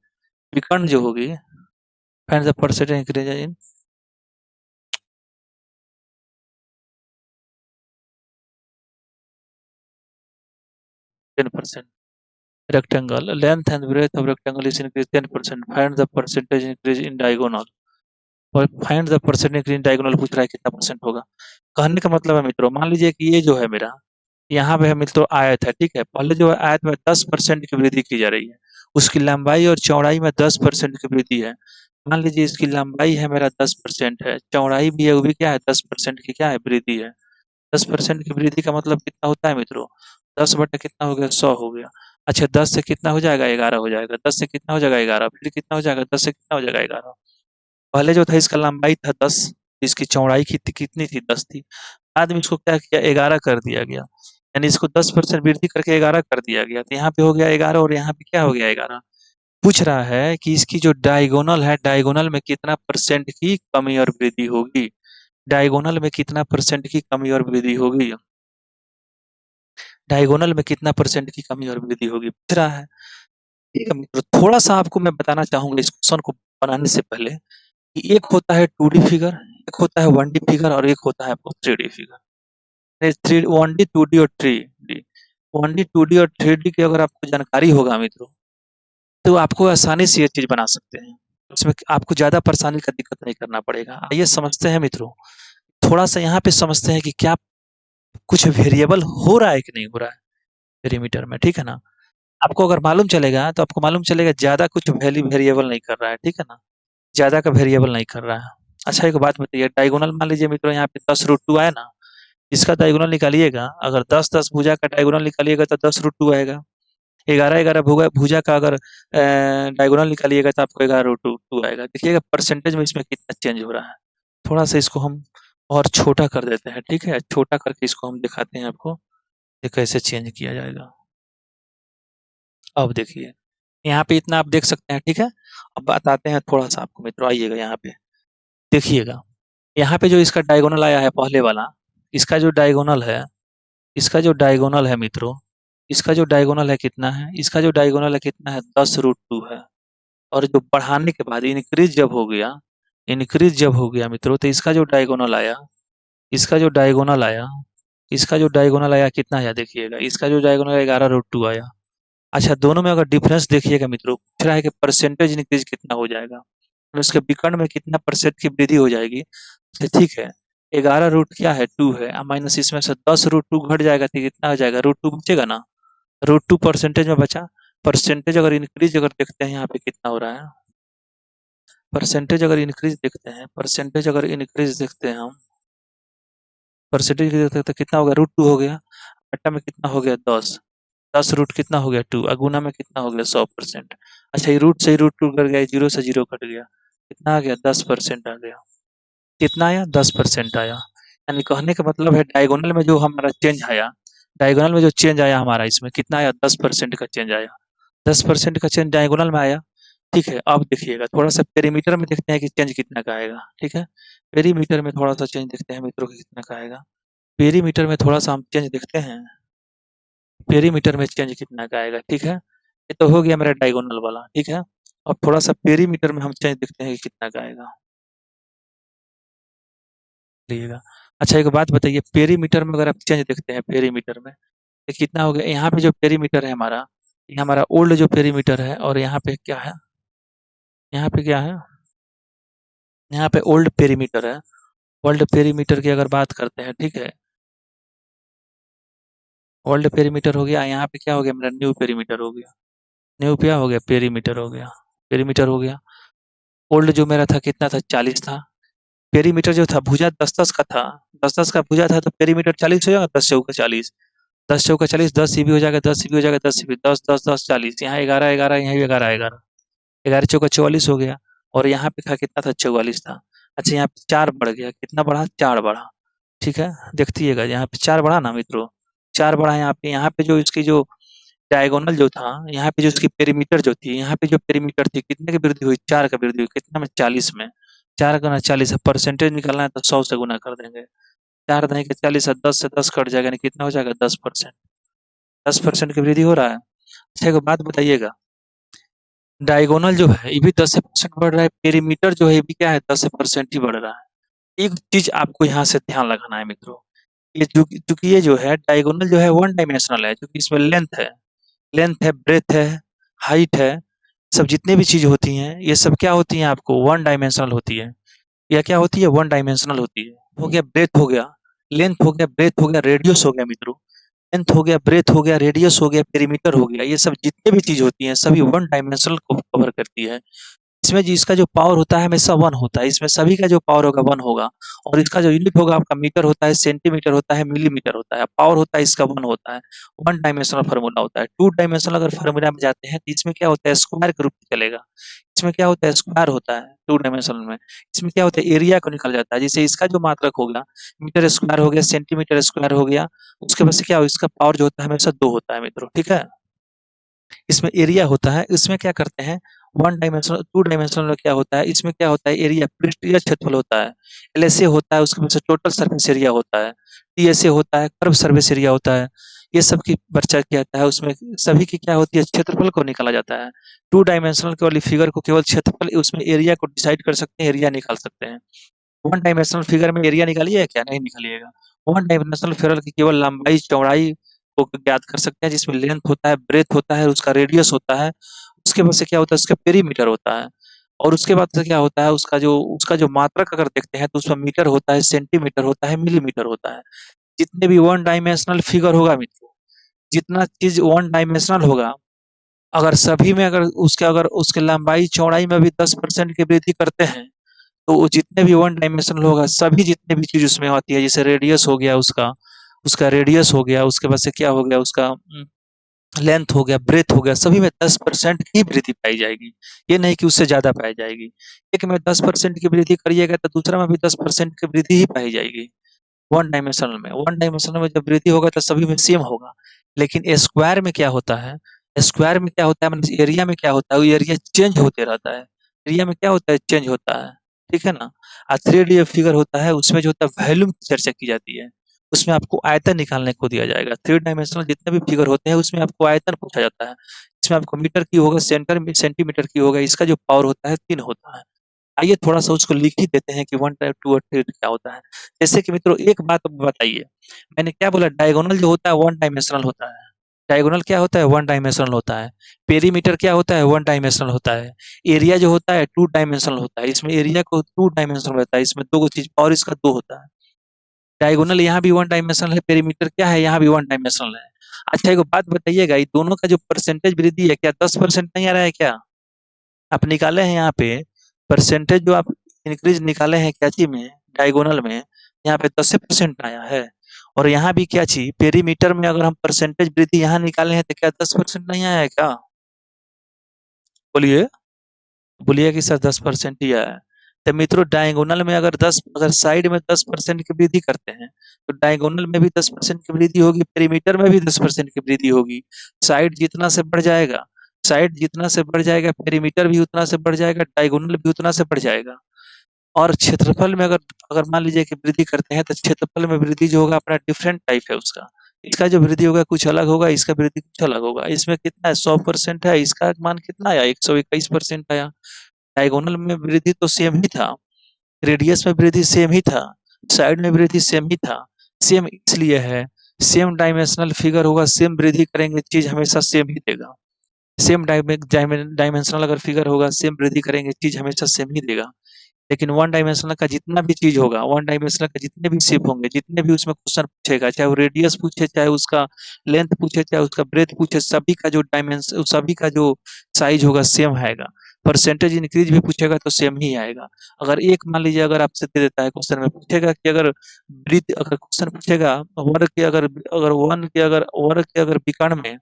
विकर्ण जो होगी, find the percentage increase in 10%। rectangle length and breadth of rectangle is increased 10%, find the percentage increase in diagonal। और find the percent increase in diagonal पूछ रहा है कितना परसेंट होगा। कहने का मतलब है मित्रों, मान लीजिए कि ये जो है मेरा, यहाँ पे है मित्रों आयत है, ठीक है। पहले जो है आयत में 10% की वृद्धि की जा रही है, उसकी लंबाई और चौड़ाई में 10% की वृद्धि है। मान लीजिए इसकी लंबाई है मेरा 10% है, चौड़ाई भी है, वो भी क्या है 10% की क्या है वृद्धि है। 10% की वृद्धि का मतलब कितना होता है मित्रों, 10 बटा कितना हो गया, 100 हो गया। अच्छा 10 से कितना हो जाएगा, 11 हो जाएगा। 10 से कितना हो जाएगा, 11, फिर कितना हो जाएगा, 10 से कितना हो जाएगा, 11। पहले जो था इसका लंबाई था 10, इसकी चौड़ाई कितनी थी, 10 थी। बाद में इसको क्या किया, 11 कर दिया गया। यानी इसको 10% वृद्धि करके 11 कर दिया गया। तो यहाँ पे हो गया 11 और यहाँ पे क्या हो गया, 11। पूछ रहा है कि इसकी जो डायगोनल है, डायगोनल में कितना परसेंट की कमी और वृद्धि होगी। डायगोनल में कितना परसेंट की कमी और वृद्धि होगी, डायगोनल में कितना परसेंट की कमी और वृद्धि होगी, पूछ रहा है। ठीक है मित्रों, थोड़ा सा आपको मैं बताना चाहूंगा इस क्वेश्चन को बनाने से पहले, कि एक होता है 2D फिगर, एक होता है 1D फिगर, और एक होता है आपको 3D figure. Three 1D 2D और 3D। 1D 2D और 3D की अगर आपको जानकारी होगा मित्रों, तो आपको आसानी से ये चीज बना सकते हैं। उसमें आपको ज्यादा परेशानी का दिक्कत नहीं करना पड़ेगा। आइए समझते हैं मित्रों, थोड़ा सा यहाँ पे समझते हैं कि क्या कुछ वेरिएबल हो रहा है कि नहीं हो रहा है पेरीमीटर में, ठीक है ना। आपको अगर मालूम चलेगा तो आपको मालूम चलेगा ज्यादा कुछ वैल्यू वेरिएबल नहीं कर रहा है, ठीक है ना, ज्यादा का वेरिएबल नहीं कर रहा है। अच्छा एक बात बताइए, डायगोनल मान लीजिए मित्रों यहाँ पे 10√2 आया ना, इसका डायगोनल निकालिएगा, अगर 10 भुजा का डायगोनल निकालिएगा तो 10√2 आएगा। 11 भुजा का अगर डायगोनल निकालिएगा तो आपको 11√2 आएगा। देखिएगा परसेंटेज में इसमें कितना चेंज हो रहा है। थोड़ा सा इसको हम और छोटा कर देते हैं, ठीक है, छोटा करके इसको हम दिखाते हैं आपको ये कैसे चेंज किया जाएगा। अब देखिए यहाँ पे इतना आप देख सकते हैं, ठीक है। अब बताते हैं थोड़ा सा आपको मित्रों, आइएगा यहाँ पे देखिएगा। यहाँ पे जो इसका डायगोनल आया है पहले वाला, इसका जो डायगोनल है, इसका जो डायगोनल है मित्रों, इसका जो डायगोनल है कितना है, इसका जो डायगोनल है कितना है, 10√2 है। और जो बढ़ाने के बाद इंक्रीज जब हो गया, इंक्रीज जब हो गया मित्रों, तो इसका जो डायगोनल आया, इसका जो डायगोनल आया, इसका जो डायगोनल आया कितना आया देखिएगा, इसका जो डायगोनल 11√2 आया। अच्छा दोनों में अगर डिफरेंस देखिएगा मित्रों, पूछ रहा है कि परसेंटेज इंक्रीज कितना हो जाएगा, और उसके विकर्ण में कितना परसेंट की वृद्धि हो जाएगी। तो ठीक है, 11 रूट क्या है, 2 है, माइनस इसमें से 10√2 घट जाएगा तो कितना हो जाएगा, √2 बचेगा ना, √2 परसेंटेज में बचा। परसेंटेज अगर इंक्रीज अगर देखते हैं यहाँ पे कितना हो रहा है, परसेंटेज अगर इंक्रीज देखते हैं, परसेंटेज अगर इंक्रीज देखते हैं हम, परसेंटेज देखते हैं तो कितना हो गया, √2 हो गया, घटा में कितना हो गया, 10 रूट कितना हो गया, 2, अगुना में कितना हो गया, 100%। अच्छा ये रूट से ही √2 कट गया, जीरो से जीरो कट गया, कितना आ गया, 10% आ गया। कितना आया, 10% आया। यानी कहने का मतलब है डायगोनल में जो हमारा चेंज आया, डायगोनल में जो चेंज आया हमारा, इसमें कितना आया, 10% का चेंज आया। 10% का चेंज डायगोनल में आया। ठीक है, अब देखिएगा थोड़ा सा पेरीमीटर में देखते हैं कि चेंज कितना का आएगा। ठीक है, पेरीमीटर में थोड़ा सा चेंज देखते हैं मित्रों कि कितना का आएगा। पेरीमीटर में थोड़ा सा हम चेंज देखते हैं, पेरीमीटर में चेंज कितना का आएगा। ठीक है, ये तो हो गया मेरा डायगोनल वाला। ठीक है, अब थोड़ा सा पेरीमीटर में हम चेंज देखते हैं कि कितना का आएगा, लिएगा। अच्छा एक बात बताइए, पेरीमीटर में अगर आप चेंज देखते हैं पेरीमीटर में, तो कितना हो गया, यहाँ पे जो पेरीमीटर है हमारा, ये हमारा ओल्ड जो पेरीमीटर है, और यहाँ पे क्या है, यहाँ पे क्या है, यहाँ पे ओल्ड पेरीमीटर है। ओल्ड पेरीमीटर की अगर बात करते हैं, ठीक है, ओल्ड पेरीमीटर हो गया, यहाँ पे क्या हो गया, मेरा न्यू पेरीमीटर हो गया। न्यू क्या हो गया, पेरीमीटर हो गया, पेरीमीटर हो गया। ओल्ड जो मेरा था कितना था, 40 था। पेरीमीटर जो था भुजा 10-10 का था, 10-10 का भुजा था, तो पेरीमीटर 40 हो जाएगा, 10 चौका 40, 10 चौका 40, 10 सीबी हो जाएगा, 10 सीबी हो जाएगा, 10 सीबी, 10 10 10 40, यहाँ 11 11, यहाँ भी 11 11, 11 चौका 44 हो गया। और यहाँ पे था कितना था, 44 था। अच्छा यहाँ पे 4 बढ़ गया, कितना बढ़ा, 4 बढ़ा। ठीक है, देखिएगा यहाँ पे 4 बढ़ा ना मित्रों, 4 बढ़ा। यहाँ पे जो इसकी जो डायगोनल जो था, यहाँ पे जो इसकी पेरीमीटर जो थी, यहाँ पे जो पेरीमीटर थी, कितने की वृद्धि हुई, 4 का वृद्धि हुई, कितना में, 40 में। 4 गुना 40 है, परसेंटेज निकालना है तो 100 से गुना कर देंगे। 4 दही के 40 है, 10 से 10 कट जाएगा, यानी कितना हो जाएगा 10%। 10% की वृद्धि हो रहा है। अच्छा एक बात बताइएगा, डायगोनल जो है ये भी 10% बढ़ रहा है, पेरीमीटर जो है ये भी क्या है 10% ही बढ़ रहा है। एक चीज आपको यहाँ से ध्यान लगाना है मित्रों, ये चूंकि ये जो है डायगोनल जो है वन डायमेंशनल है, क्योंकि इसमें लेंथ है ब्रेथ है हाइट है, सब जितने भी चीज होती हैं ये सब क्या होती हैं आपको वन डायमेंशनल होती है। यह क्या होती है वन डायमेंशनल होती है। हो गया ब्रेथ हो गया, लेंथ हो गया, ब्रेथ हो गया, रेडियस हो गया मित्रों। लेंथ हो गया, ब्रेथ हो गया, रेडियस हो गया, पेरीमीटर हो गया, ये सब जितने भी चीज होती हैं सभी वन डायमेंशनल को कवर करती है। इसमें जी इसका जो पावर होता है हमेशा वन होता है, इसमें सभी का जो पावर होगा वन होगा। और इसका जो यूनिट होगा आपका मीटर होता है, सेंटीमीटर होता है, मिलीमीटर होता है, पावर होता है इसका वन होता है। वन डायमेंशनल फार्मूला होता है। टू डायमेंशनल अगर फार्मूला में जाते हैं तो इसमें क्या होता है स्क्वायर के रूप में चलेगा। इसमें क्या होता है स्क्वायर होता है टू डायमेंशनल में। इसमें क्या होता है एरिया को निकल जाता है, जैसे इसका जो मात्रक होगा मीटर स्क्वायर हो गया, सेंटीमीटर स्क्वायर हो गया, उसके बाद से क्या हो इसका पावर जो होता है हमेशा दो होता है मित्रों, ठीक है। इसमें एरिया होता है, इसमें क्या करते हैं वन डायमेंशनल टू डायमेंशनल में क्या होता है, इसमें क्या होता है एरिया पृष्ठीय क्षेत्रफल होता है, एलएसए होता है, उसके बाद से टोटल सरफेस एरिया होता है, टीएसए होता है, कर्व सरफेस एरिया होता है। ये सब की चर्चा किया जाता है, उसमें सभी की क्या होती है क्षेत्रफल को निकाला जाता है। टू डायमेंशनल के वाली फिगर को केवल क्षेत्रफल, उसमें एरिया को डिसाइड कर सकते हैं, एरिया निकाल सकते हैं। वन डायमेंशनल फिगर में एरिया निकालिए क्या नहीं निकालिएगा। वन डायमेंशनल फिगर की केवल लंबाई चौड़ाई को ज्ञात कर सकते हैं, जिसमें लेंथ होता है, ब्रेथ होता है, उसका रेडियस होता है। उसके बाद से क्या होता है उसका पेरीमीटर होता है। और उसके बाद से क्या होता है उसका जो मात्रक अगर देखते हैं तो उसमें मीटर होता है, सेंटीमीटर होता है, मिलीमीटर होता है। जितने भी वन डायमेंशनल फिगर होगा मित्रों, जितना चीज वन डायमेंशनल होगा, अगर सभी में अगर उसके लंबाई चौड़ाई में भी 10% की वृद्धि करते हैं तो वो जितने भी वन डायमेंशनल होगा सभी जितने भी चीज उसमें आती है, जैसे रेडियस हो गया उसका उसका रेडियस हो गया, उसके बाद से क्या हो गया उसका लेंथ हो गया, ब्रेथ हो गया, सभी में 10% की वृद्धि पाई जाएगी। ये नहीं कि उससे ज्यादा पाई जाएगी। एक में 10% की वृद्धि करिएगा तो दूसरा में भी 10% की वृद्धि ही पाई जाएगी। वन डायमेंशनल में जब वृद्धि होगा तो सभी में सेम होगा। लेकिन स्क्वायर में क्या होता है, स्क्वायर में क्या होता है मतलब एरिया में क्या होता है, वो एरिया चेंज होते रहता है। एरिया में क्या होता है चेंज होता है, ठीक है ना। और 3D फिगर होता है उसमें जो होता है वॉल्यूम की चर्चा की जाती है। उसमें आपको आयतन निकालने को दिया जाएगा। थ्री डायमेंशनल जितने भी फिगर होते हैं उसमें आपको आयतन पूछा जाता है। इसमें आपको मीटर की होगा, सेंटर में सेंटीमीटर की होगा, इसका जो पावर होता है 3 होता है। आइए थोड़ा-सा उसको लिख ही देते हैं कि 1 टाइप 2 और 3 क्या होता है। जैसे कि मित्रों एक बात बताइए, मैंने क्या बोला डायगोनल जो होता है 1 डायमेंशनल होता है। डायगोनल क्या होता है 1 डायमेंशनल होता है। पेरीमीटर क्या होता है 1 डायमेंशनल होता है। एरिया जो होता है 2 डायमेंशनल होता है। इसमें एरिया को 2 डायमेंशनल होता है, इसमें 2 चीज़ और इसका 2 होता है। डायगोनल यहाँ भी 1 डायमेंशनल है, पेरीमीटर क्या है यहाँ भी 1 डायमेंशनल है। अच्छा एक बात बताइएगा, ये दोनों का जो परसेंटेज वृद्धि है क्या 10% नहीं आ रहा है क्या? आप निकाले हैं यहाँ पे परसेंटेज जो आप इंक्रीज निकाले हैं क्या चीज में डायगोनल में, यहाँ पे 10% आया है। और यहाँ भी क्या चीज पेरीमीटर में अगर हम परसेंटेज वृद्धि यहाँ निकाले हैं तो क्या 10% नहीं आया है क्या? बोलिए, बोलिए कि सर 10% ही आया है। तो मित्रों डायगोनल में अगर साइड में 10% की वृद्धि करते हैं तो डायगोनल में भी 10% की वृद्धि होगी, पेरीमीटर में भी 10% की वृद्धि होगी। साइड जितना से बढ़ जाएगा, साइड जितना से बढ़ जाएगा, पेरीमीटर भी उतना से बढ़ जाएगा, डायगोनल भी उतना से बढ़ जाएगा। और क्षेत्रफल में अगर अगर मान लीजिए कि वृद्धि करते हैं तो क्षेत्रफल में वृद्धि जो होगा अपना डिफरेंट टाइप है उसका। इसका जो वृद्धि होगा कुछ अलग होगा, इसका वृद्धि कुछ अलग होगा। इसमें कितना है 100% है, इसका मान कितना आया 121% आया। डायगोनल में वृद्धि तो सेम ही था, रेडियस में वृद्धि सेम ही था, साइड में वृद्धि सेम ही था। सेम इसलिए है, सेम डायमेंशनल फिगर होगा सेम वृद्धि करेंगे चीज हमेशा सेम ही देगा। सेम डायमेंशनल अगर फिगर होगा सेम वृद्धि करेंगे चीज हमेशा सेम ही देगा। लेकिन वन डायमेंशनल का जितना भी चीज होगा, वन डायमेंशनल के जितने भी शेप होंगे, जितने भी उसमें क्वेश्चन पूछेगा, चाहे वो रेडियस पूछे, चाहे उसका लेंथ पूछे, चाहे उसका ब्रेथ पूछे, सभी का जो साइज होगा सेम आएगा। परसेंटेज इंक्रीज भी पूछेगा तो सेम ही आएगा। अगर एक मान लीजिए अगर आपसे दे देता है क्वेश्चन में पूछेगा कि अगर क्वेश्चन पूछेगा वर्ग के अगर विकर्ण में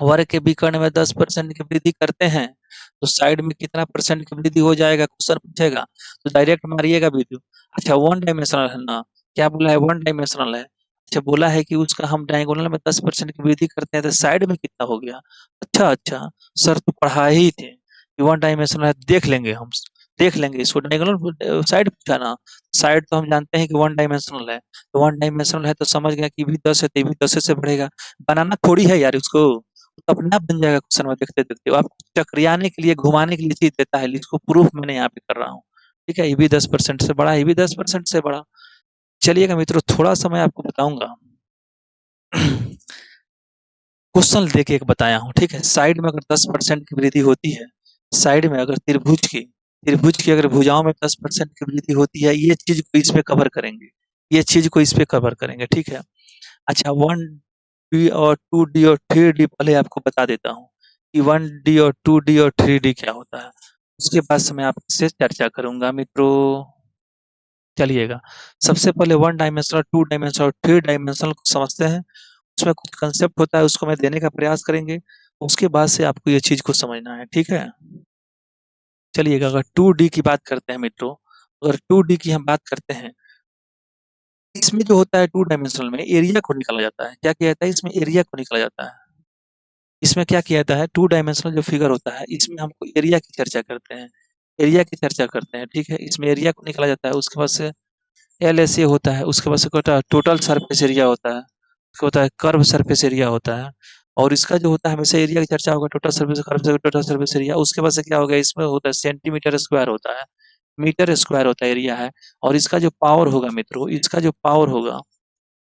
वर्ग के विकर्ण में 10% की वृद्धि करते हैं तो साइड में कितना परसेंट की वृद्धि हो जाएगा क्वेश्चन पूछेगा तो डायरेक्ट मारिएगा वीडियो। अच्छा 1 डायमेंशनल है ना, क्या बोला है 1 डायमेंशनल है। अच्छा बोला है कि उसका हम डायगोनल में 10% की वृद्धि करते हैं तो साइड में कितना हो गया। अच्छा अच्छा सर तो पढ़ा ही थे कि 1 डायमेंशनल है, देख लेंगे हम। देख लेंगे इसको। डायगोनल साइड पूछा ना, साइड तो हम जानते हैं कि वन डायमेंशनल है, तो वन डायमेंशनल है तो समझ गया कि भी 10 है तो ये भी 10 से बढ़ेगा। बनाना थोड़ी है यार उसको, तो अपने आप बन जाएगा क्वेश्चन में देखते देखते। आप चक्रियाने के लिए, घुमाने के लिए चीज देता है, इसको प्रूफ मैंने यहाँ पे कर रहा हूँ। ठीक है, ये भी 10% से बड़ा, ये भी 10% से बड़ा। चलिएगा मित्रों, थोड़ा सा मैं आपको बताऊंगा। क्वेश्चन देके एक बताया हूँ, ठीक है। साइड में अगर 10% की वृद्धि होती है, साइड में अगर त्रिभुज की अगर भुजाओं में 10% की वृद्धि होती है, ये चीज को इस पे कवर करेंगे, ये चीज को इस पे कवर करेंगे, ठीक है। अच्छा, 1D और 2D और 3D पहले आपको बता देता हूँ कि 1D और 2D और 3D क्या होता है, उसके बाद से मैं आपसे चर्चा करूंगा मित्रों। चलिएगा, सबसे पहले वन डायमेंशनल, टू डायमेंशनल और थ्री डायमेंशनल को समझते हैं। उसमें कुछ कंसेप्ट होता है, उसको मैं देने का प्रयास करेंगे, उसके बाद से आपको ये चीज को समझना है, ठीक है। चलिएगा, अगर 2D की बात करते हैं मित्रों, अगर 2D की हम बात करते हैं, इसमें जो होता है टू डायमेंशनल में एरिया को निकाला जाता है। क्या किया जाता है इसमें? एरिया को निकाला जाता है। इसमें क्या किया जाता है, टू डायमेंशनल जो फिगर होता है इसमें हमको एरिया की चर्चा करते हैं, एरिया की चर्चा करते हैं, ठीक है। इसमें एरिया को निकाला जाता है, उसके बाद से एल एस ए होता है, उसके बाद से क्या होता है, टोटल सरफेस एरिया होता है, उसके होता है कर्व सरफेस एरिया होता है। और इसका जो होता है हमेशा एरिया की चर्चा होगा, टोटल सरफेस, कर्व से टोटल सरफेस एरिया। उसके बाद से क्या होगा, इसमें होता है सेंटीमीटर स्क्वायर होता है, मीटर स्क्वायर होता है एरिया है। और इसका जो पावर होगा मित्रों, इसका जो पावर होगा,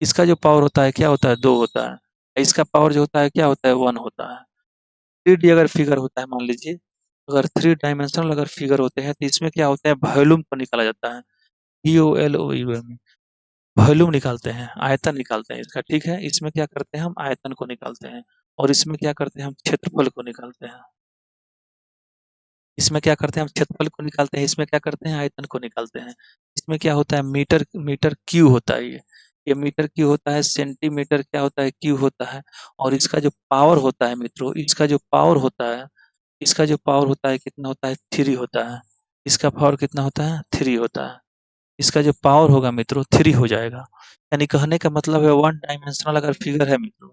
इसका जो पावर होता है क्या होता है, 2 होता है। इसका पावर जो होता है क्या होता है, 1 होता है। 3D अगर फिगर होता है, मान लीजिए अगर 3 डायमेंशनल अगर फिगर होते हैं तो इसमें क्या होता है, वॉल्यूम को निकाला जाता है, VOLUM, वॉल्यूम निकालते हैं, आयतन निकालते हैं इसका, ठीक है। इसमें क्या करते हैं हम, आयतन को निकालते हैं। और इसमें क्या करते हैं हम, क्षेत्रफल को निकालते हैं। इसमें क्या करते हैं हम, क्षेत्रफल को निकालते हैं, इसमें क्या करते हैं, आयतन को निकालते हैं। इसमें क्या होता है, मीटर मीटर क्यू होता है ये मीटर क्यू होता है, सेंटीमीटर क्या होता है, क्यू होता है। और इसका जो पावर होता है मित्रों, इसका जो पावर होता है, इसका जो पावर होता है कितना होता है, 3 होता है। इसका पावर कितना होता है, 3 होता है। इसका जो पावर होगा मित्रों 3 हो जाएगा। यानी कहने का मतलब है वन डायमेंशनल अगर फिगर है मित्रों,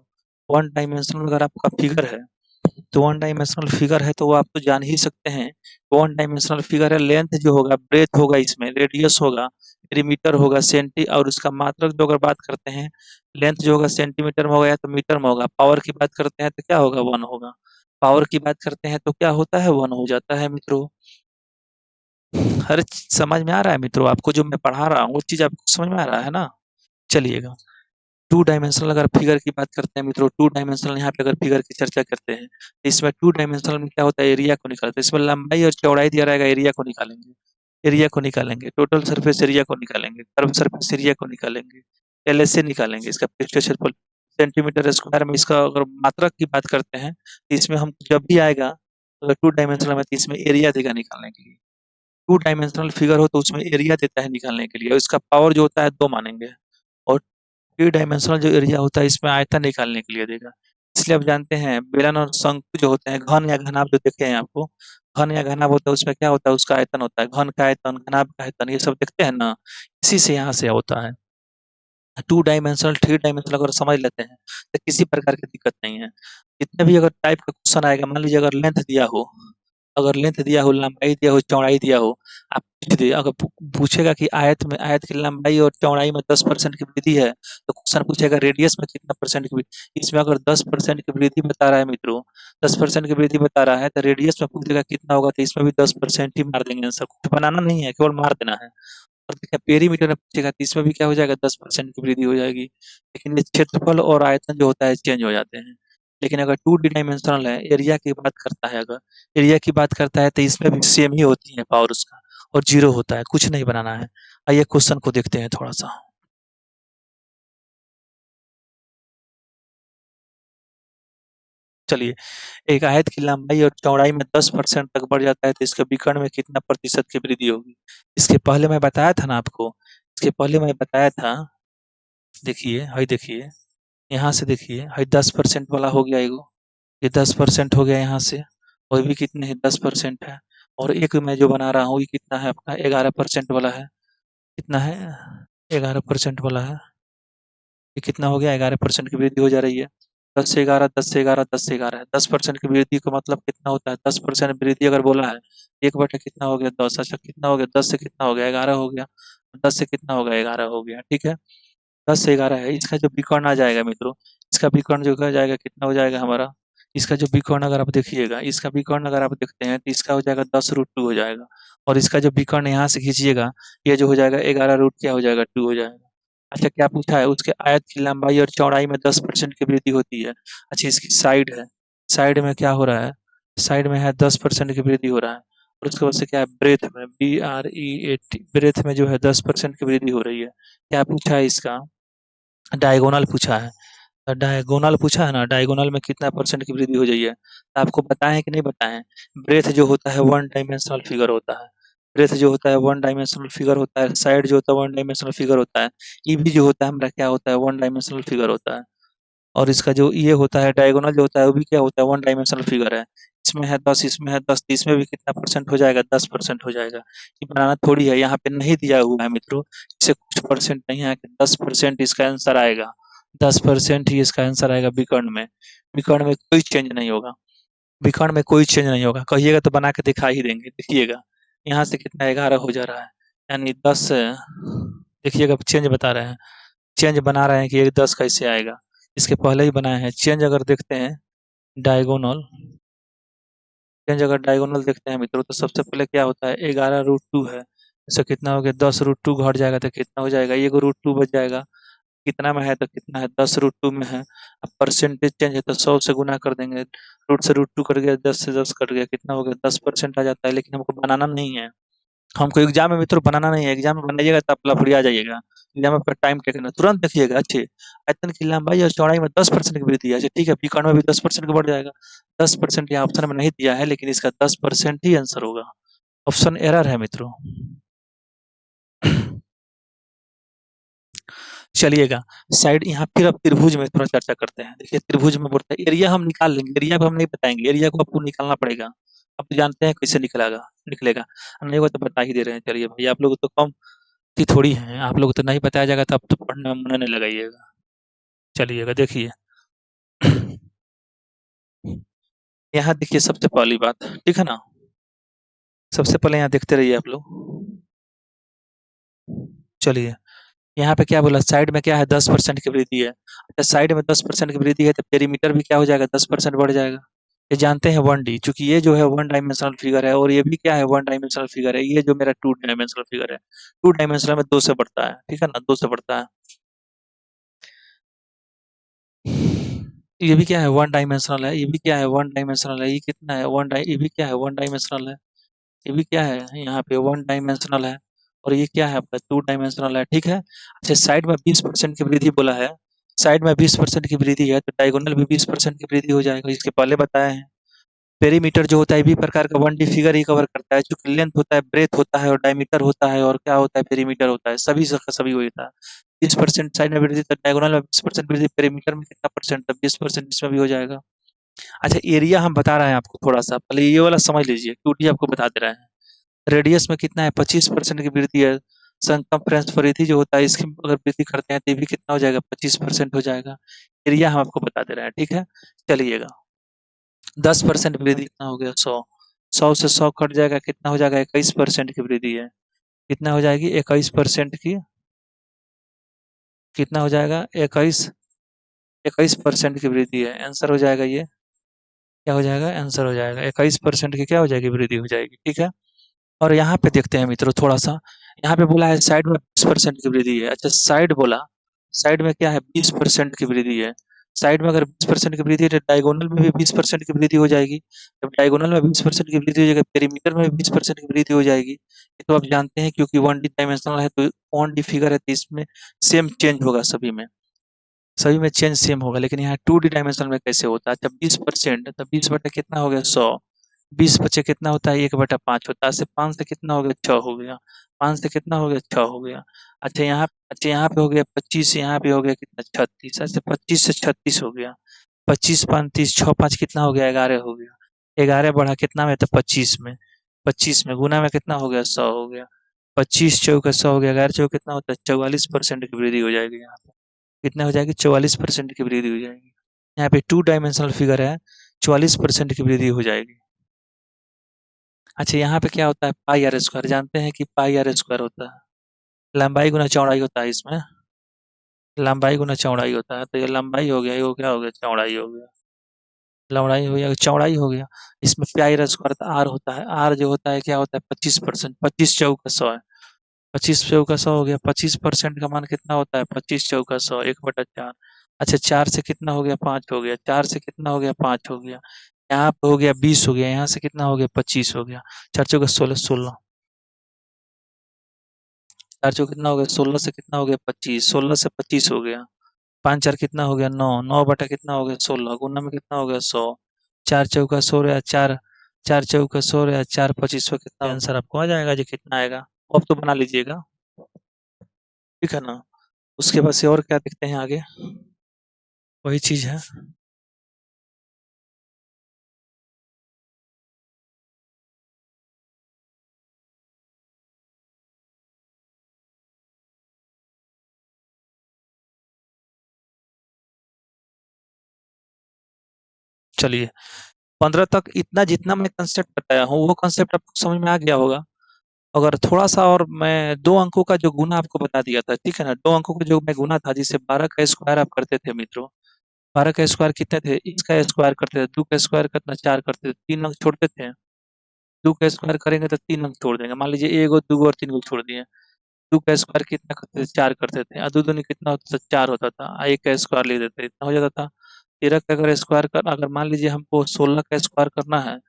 वन डायमेंशनल अगर आपका फिगर है, तो वन डायमेंशनल फिगर है तो वो आप तो जान ही सकते हैं। वन डायमेंशनल फिगर है, लेंथ जो होगा, ब्रेथ होगा, इसमें रेडियस होगा, मिलीमीटर होगा, सेंटी, और उसका मात्रक जो अगर बात करते हैं, लेंथ जो होगा सेंटीमीटर में होगा या तो मीटर में होगा। पावर की बात करते हैं तो क्या होगा, 1 होगा। पावर की बात करते हैं तो क्या होता है, 1 हो जाता है मित्रों। हर चीज समझ में आ रहा है मित्रों? आपको जो मैं पढ़ा रहा हूँ वो चीज आपको समझ में आ रहा है ना? चलिएगा, टू डायमेंशनल अगर फिगर की बात करते हैं मित्रों, टू डायमेंशनल यहाँ पे अगर फिगर की चर्चा करते हैं तो इसमें टू डायमेंशनल में क्या होता है, एरिया को निकालते हैं। इसमें लंबाई और चौड़ाई दिया रहेगा, एरिया को निकालेंगे, एरिया को निकालेंगे, टोटल सरफेस एरिया को निकालेंगे, कर्व सरफेस एरिया को निकालेंगे, LSA निकालेंगे, इसका पृष्ठ क्षेत्रफल सेंटीमीटर स्क्वायर में। इसका अगर मात्रक की बात करते हैं तो इसमें हम जब भी आएगा, अगर टू डायमेंशनल में तो इसमें एरिया देगा निकालने के लिए। टू डायमेंशनल फिगर हो तो उसमें एरिया देता है निकालने के लिए, और इसका पावर जो होता है 2 मानेंगे। और थ्री डायमेंशनल जो एरिया होता है इसमें आयतन निकालने के लिए देगा। इसलिए आप जानते हैं बेलन और शंकु जो होते हैं, घन या घनाभ जो देखे हैं आपको, घन या घनाभ होता है, उसमें क्या होता है, उसका आयतन होता है, घन का आयतन, घनाभ का आयतन, ये सब देखते हैं ना, इसी से यहाँ से होता है। टू डायमेंशनल, थ्री डायमेंशनल अगर समझ लेते हैं तो किसी प्रकार की दिक्कत नहीं है। जितने भी अगर टाइप का क्वेश्चन आएगा, मान लीजिए अगर लेंथ दिया हो, अगर लेंथ दिया हो, लंबाई दिया हो, चौड़ाई दिया हो, आप पूछ दिए, अगर पूछेगा कि आयत में, आयत की लंबाई और चौड़ाई में 10% की वृद्धि है, तो क्वेश्चन पूछेगा रेडियस में कितना परसेंट की वृद्धि। इसमें अगर 10% की वृद्धि बता रहा है मित्रों, 10% की वृद्धि बता रहा है, तो रेडियस में पूछेगा कितना होगा, तो इसमें भी 10% ही मार देंगे आंसर, कुछ बनाना नहीं है, केवल मार देना है। और देखिए पेरीमीटर में पूछेगा तो इसमें भी क्या हो जाएगा, 10% की वृद्धि हो जाएगी। लेकिन ये क्षेत्रफल और आयतन जो होता है चेंज हो जाते हैं। लेकिन अगर टू डायमेंशनल है, एरिया की बात करता है, अगर एरिया की बात करता है तो इसमें भी सेम ही होती है पावर उसका, और 0 होता है, कुछ नहीं बनाना है। आइए क्वेश्चन को देखते हैं थोड़ा सा। चलिए, एक आयत की लंबाई और चौड़ाई में 10% तक बढ़ जाता है तो इसके विकर्ण में कितना प्रतिशत की वृद्धि होगी? इसके पहले मैं बताया था ना आपको, इसके पहले मैं बताया था। देखिए, हाई देखिए, यहाँ से देखिए, हाई 10% वाला हो गया एगो, ये 10% हो गया यहाँ से, और भी कितने हैं, 10% है। और एक मैं जो बना रहा हूँ ये कितना है आपका, 11% वाला है। कितना है, 11% वाला है। ये कितना हो गया, 11% की वृद्धि हो जा रही है। 10 से 11, 10 से 11, 10 से 11 10% की वृद्धि का मतलब कितना होता है? 10% वृद्धि अगर बोला है, 1 बटा कितना हो गया? 10। अच्छा कितना हो गया? 10 से कितना हो गया? 11 हो गया। 10 से कितना हो गया? 11 हो गया। ठीक है, 10 से 11 है। इसका जो विकर्ण आ जाएगा मित्रों, इसका विकर्ण जो हो जाएगा कितना हो जाएगा हमारा? इसका जो विकर्ण अगर आप देखिएगा, इसका विकर्ण अगर आप देखते हैं तो इसका हो जाएगा 10√2 हो जाएगा। और इसका जो विकर्ण यहाँ से खींचिएगा, ये जो हो जाएगा 11 रूट क्या हो जाएगा? 2 हो जाएगा। अच्छा क्या पूछा है? उसके आयत की लंबाई और चौड़ाई में 10% की वृद्धि होती है। अच्छा इसकी साइड है, साइड में क्या हो रहा है? साइड में है 10% की वृद्धि हो रहा है। और उसके बाद से क्या है? ब्रेथ में, BREAT, ब्रेथ में जो है 10% की वृद्धि हो रही है। क्या पूछा है इसका? डायगोनल पूछा है। डायगोनल पूछा है ना, डायगोनल में कितना परसेंट की वृद्धि हो जाइए? तो आपको बताएं कि नहीं बताएं? ब्रेथ जो होता है वन डायमेंशनल फिगर होता है। ब्रेथ जो होता है वन डायमेंशनल फिगर होता है। साइड जो होता है वन डायमेंशनल फिगर होता है। ईबी जो होता है हमारा क्या होता है? वन डायमेंशनल फिगर होता है। और इसका जो ये होता है डायगोनल जो होता है वो भी क्या होता है? वन डायमेंशनल फिगर है। इसमें है 10, इसमें है 10, तो इसमें भी कितना परसेंट हो जाएगा? 10% हो जाएगा। ये बनाना थोड़ी है, यहाँ पे नहीं दिया हुआ है मित्रों, इसे कुछ परसेंट नहीं है कि 10% इसका आंसर आएगा। 10% ही इसका आंसर आएगा विकर्ण में। विकर्ण में कोई चेंज नहीं होगा। विकर्ण में कोई चेंज नहीं होगा। कहिएगा तो बना के दिखा ही देंगे। देखिएगा यहाँ से कितना 11 हो जा रहा है, यानी 10। देखिएगा चेंज बता रहे हैं, चेंज बना रहे हैं कि ये 10 कैसे आएगा। इसके पहले ही बनाए हैं चेंज। अगर देखते हैं डायगोनल, चेंज अगर डायगोनल देखते हैं मित्रों, तो सबसे पहले क्या होता है? 11√2 है, इससे कितना हो गया? 10√2 घट जाएगा तो कितना हो जाएगा? ये √2 बच जाएगा। कितना में है तो कितना है? 10√2 में है। अब परसेंटेज चेंज है तो 100 से गुना कर देंगे। रूट से √2 कट गया, 10 से 10 कट गया, कितना हो गया? 10% आ जाता है। लेकिन हमको बनाना नहीं है, हमको एग्जाम में मित्रों बनाना नहीं है। एग्जाम में बनाइएगा तो आप लफड़िया जाइएगा। एग्जाम में आपका टाइम टेकन है, तुरंत देखिएगा। अच्छे आयतन की लंबाई और चौड़ाई में 10% की वृद्धि है। अच्छा ठीक है, विकर्ण में भी 10% का बढ़ जाएगा। 10% यहाँ ऑप्शन में नहीं दिया है, लेकिन इसका 10% ही आंसर होगा। ऑप्शन एरर है मित्रों। चलिएगा साइड, यहाँ फिर अब त्रिभुज में थोड़ा चर्चा करते हैं। देखिए त्रिभुज में बोलता है एरिया हम निकाल लेंगे, एरिया को हम नहीं बताएंगे, एरिया को आपको निकालना पड़ेगा। आप तो जानते हैं कैसे निकलेगा, निकलेगा नहीं वो तो बता ही दे रहे हैं। चलिए भाई, आप लोग तो कम की थोड़ी है, आप लोग तो नहीं बताया जाएगा तो आप तो पढ़ने में मन नहीं लगाइएगा। चलिएगा देखिए, यहाँ देखिए सबसे पहली बात, ठीक है ना, सबसे पहले यहाँ देखते रहिए आप लोग। चलिए यहाँ पे क्या बोला? साइड में क्या है? 10% की वृद्धि है। अच्छा साइड में 10% की वृद्धि है तो पेरीमीटर भी क्या हो जाएगा? 10% बढ़ जाएगा। ये जानते हैं 1D, चूंकि ये जो है वन डायमेंशनल फिगर है और ये भी क्या है? वन डायमेंशनल फिगर है। ये जो मेरा टू डायमेंशनल फिगर है, टू डायमेंशनल में 2 से बढ़ता है, ठीक है ना, 2 से बढ़ता है। ये भी क्या है? वन डायमेंशनल है। ये भी क्या है? वन डायमेंशनल है। ये कितना है? ये भी क्या है? वन डायमेंशनल है। ये भी क्या है? यहाँ पे वन डायमेंशनल है। और ये क्या है आपका? टू डायमेंशनल है, ठीक है। अच्छा साइड में 20% की वृद्धि बोला है, साइड में 20% की वृद्धि है तो डायगोनल भी 20% की वृद्धि हो जाएगा। इसके पहले बताए हैं। पेरीमीटर जो होता है भी प्रकार का 1D फिगर ही कवर करता है, जो लेंथ होता है, ब्रेथ होता है और डायमीटर होता है और क्या होता है? पेरीमीटर होता है। सभी का सभी होता है। 20% साइड में वृद्धि तो डायगोनल में 20% वृद्धि, पेरीमीटर में कितना परसेंट? तब 20% इसमें भी हो जाएगा। अच्छा एरिया हम बता रहे हैं आपको, थोड़ा सा पहले ये वाला समझ लीजिए, क्यूटी आपको बता दे रहे हैं। रेडियस में कितना है? 25% की वृद्धि है। सरकमफ्रेंस परिधि जो होता है इसकी अगर वृद्धि करते हैं तो ये भी कितना हो जाएगा? 25% हो जाएगा। एरिया हम आपको बता दे रहे हैं, ठीक है। चलिएगा 10% वृद्धि कितना हो गया? 100। 100 से 100 कट जाएगा, कितना हो जाएगा? 21% की वृद्धि है। कितना हो जाएगी? 21% की, कितना हो जाएगा? 21% की वृद्धि है। आंसर हो जाएगा ये, क्या हो जाएगा? आंसर हो जाएगा 21% की क्या हो जाएगी? वृद्धि हो जाएगी, ठीक है। और यहाँ पे देखते हैं मित्रों थोड़ा सा, यहाँ पे बोला है साइड में 20% की वृद्धि है। अच्छा साइड बोला, साइड में क्या है? 20% की वृद्धि है। साइड में अगर 20% की वृद्धि है तो डायगोनल में भी 20% की वृद्धि हो जाएगी। जब डायगोनल में 20% की वृद्धि हो जाएगी, पेरीमीटर में भी 20% की वृद्धि हो जाएगी। ये तो आप जानते हैं, क्योंकि 1D डायमेंशनल है तो 1D फिगर है तो इसमें सेम चेंज होगा सभी में, सभी में चेंज सेम होगा। लेकिन यहाँ 2D डायमेंशनल में कैसे होता है? जब 20%, तब 20 बटा कितना हो गया? 100। 20 बचे कितना होता है? 1/5 होता है। 5 से कितना हो गया? 6 हो गया। 5 से कितना हो गया? 6 हो गया। अच्छा यहाँ पे हो गया 25, यहाँ पे हो गया कितना? 36। अच्छा 25 से 36 हो गया। 25 5 30, 6 5 कितना हो गया? 11 हो गया। 11 बढ़ा कितना में? तो 25 में। 25 में गुना में कितना हो गया? 100 हो गया। 25 चौका 100 हो गया। 11 चौका कितना होता है? 44% की वृद्धि हो जाएगी यहाँ पे। कितना हो जाएगी? 44% की वृद्धि हो जाएगी। यहाँ पे 2 डायमेंशनल फिगर है, 44% की वृद्धि हो जाएगी। अच्छा, यहाँ पे क्या होता है, पाई आर स्क्वायर, जानते हैं कि पाई आर स्क्वायर होता है, लंबाई गुना चौड़ाई होता है इसमें, लंबाई गुना चौड़ाई होता है, तो ये लंबाई हो गया, ये क्या हो गया, चौड़ाई हो गया, लंबाई हो गया, चौड़ाई हो गया। इसमें पाई आर स्क्वायर आर होता है, आर जो होता है क्या होता है, 25%, 25 चौका 100 है, 25 चौका 100 हो गया, 25% का मान कितना होता है, 25 चौका 100, 1/4। अच्छा, 4 से कितना हो गया, 5 हो गया, 4 से कितना हो गया, 5 हो गया, यहाँ पे हो गया 20 हो गया, यहाँ से कितना हो गया, 25 हो गया, 4 चौका 16, 16, 4 चौका कितना हो गया, 16 से कितना हो गया, 25, 16 से 25 हो गया, 5 4 कितना हो गया, 9, 9 बटा कितना हो गया, 16, गुना में कितना हो गया, 100, 4 चौका 100 या 4, 4 चौका 100 या 4 25 का कितना आंसर आपको आ जाएगा, जी कितना आएगा, अब तो बना लीजिएगा, ठीक है ना। उसके बाद से और क्या देखते हैं आगे, वही चीज है। चलिए, 15 तक इतना जितना मैं कंसेप्ट बताया हूँ वो कंसेप्ट आपको समझ में आ गया होगा। अगर थोड़ा सा और, मैं 2 अंकों का जो गुना आपको बता दिया था, ठीक है ना, 2 अंकों का जो मैं गुना था, जिसे 12 का स्क्वायर आप करते थे मित्रों, 12 का स्क्वायर कितने थे, इसका स्क्वायर करते थे, 2 का स्क्वायर कितना, 4 करते थे, 3 अंक छोड़ते थे, 2 का स्क्वायर करेंगे तो 3 अंक छोड़ देंगे, मान लीजिए 1 और 2 और 3 को छोड़ दिए, 2 का स्क्वायर कितना करते थे, 4 करते थे, और 2 दूनी कितना होता था, 4 होता था, 1 का स्क्वायर ले देते, इतना हो जाता था। 13 का अगर स्क्वायर कर, अगर मान लीजिए हमको 16 का स्क्वायर करना है,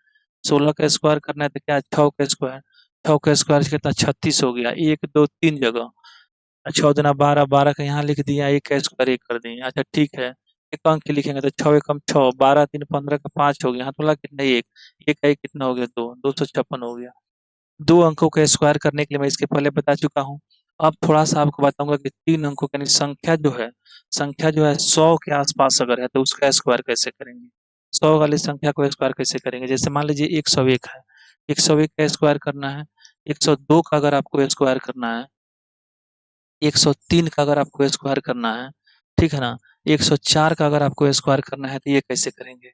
16 का स्क्वायर करना है तो क्या, 6 का स्क्वायर, 6 का स्क्वायर कितना, 36 हो गया, 1 2 3 जगह, 6 दूना 12, 12 का यहाँ लिख दिया, 1 का स्क्वायर 1 कर दिए, अच्छा ठीक है, एक अंक ही लिखेंगे तो 6 एकम 6, 12 3 15 का 5 हो गया, यहाँ तो कितना, एक, एक का एक कितना हो गया, 2, 256 हो गया। 2 अंकों का स्क्वायर करने के लिए मैं इसके पहले बता चुका हूँ। अब थोड़ा सा आपको बताऊंगा कि 3 अंकों यानी संख्या जो है 100 के आसपास अगर है तो उसका स्क्वायर कैसे करेंगे, 100 वाली संख्या को स्क्वायर कैसे करेंगे, जैसे मान लीजिए 101 है, 101 का स्क्वायर करना है, 102 का अगर आपको स्क्वायर करना है, 103 का अगर आपको स्क्वायर करना है, ठीक है ना, 104 का अगर आपको स्क्वायर करना है तो ये कैसे करेंगे,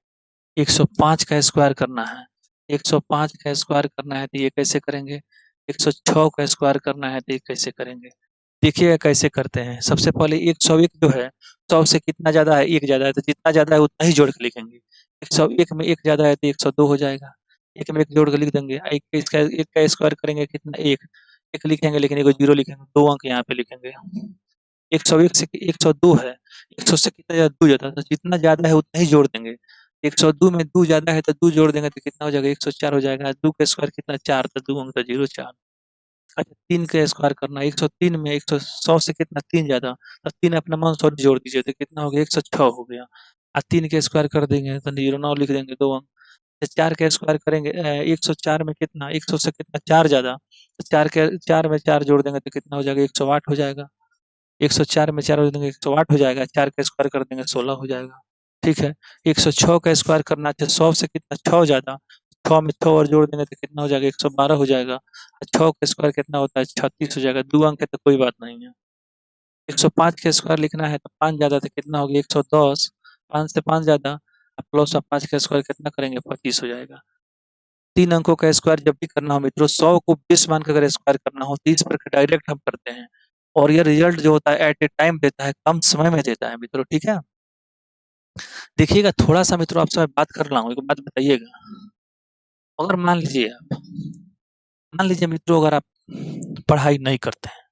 105 का स्क्वायर करना है, 105 का स्क्वायर करना है तो ये कैसे करेंगे, 106 का स्क्वायर करना है तो ये कैसे करेंगे। देखिएगा कैसे करते हैं, सबसे पहले 101 जो है, 100 से कितना ज्यादा है, एक ज्यादा है, तो जितना ज्यादा है उतना ही जोड़ के लिखेंगे, 101 में एक ज्यादा है तो 102 हो जाएगा, एक में एक जोड़ के लिख देंगे, एक का स्क्वायर करेंगे कितना, एक, एक लिखेंगे, लेकिन एक जीरो लिखेंगे, 2 अंक यहाँ पे लिखेंगे। 101 से 102 है, 100 से कितना ज्यादा, 2 ज्यादा, तो जितना ज्यादा है उतना ही जोड़ देंगे, 102 में 2 ज्यादा है तो 2 जोड़ देंगे तो कितना हो जाएगा, 104 हो जाएगा, 2 का स्क्वायर कितना, 4, तो 2 अंक तो 0 4। अच्छा, 3 का स्क्वायर करना है, 103 में 100 से कितना, 3 ज्यादा, तो 3 अपना मान सॉरी जोड़ दीजिए तो कितना हो गया, 106 हो गया, और 3 के स्क्वायर कर देंगे तो 0 9 लिख देंगे, 2 अंक। 4 का स्क्वायर करेंगे, 104 में कितना, 100 से कितना, 4 ज्यादा, तो 4 में 4 जोड़ देंगे तो कितना हो जाएगा, 108 हो जाएगा, 104 में 4 जोड़ देंगे 108 हो जाएगा, 4 का स्क्वायर कर देंगे 16 हो जाएगा, ठीक है। 106 का स्क्वायर करना है, 100 से कितना, 6 ज्यादा, 6 में 6 और जोड़ देंगे तो कितना हो जाएगा, 112 हो जाएगा, और 6 का स्क्वायर कितना होता है, 36 हो जाएगा, 2 अंक है तो कोई बात नहीं है। 105 का स्क्वायर लिखना है तो 5 ज्यादा तो कितना हो गया, 110, 5 से 5 ज्यादा, प्लस आप 5 का स्क्वायर कितना करेंगे, 25 हो जाएगा। 3 अंकों का स्क्वायर जब भी करना हो मित्रों, 100 को बेस मान कर अगर स्क्वायर करना हो तो इस पर डायरेक्ट हम करते हैं, और ये रिजल्ट जो होता है एट ए टाइम देता है, कम समय में देता है मित्रों, ठीक है। देखिएगा थोड़ा सा मित्रों आपसे मैं बात कर रहा हूँ, एक बात बताइएगा, अगर मान लीजिए मित्रों, अगर आप पढ़ाई नहीं करते हैं,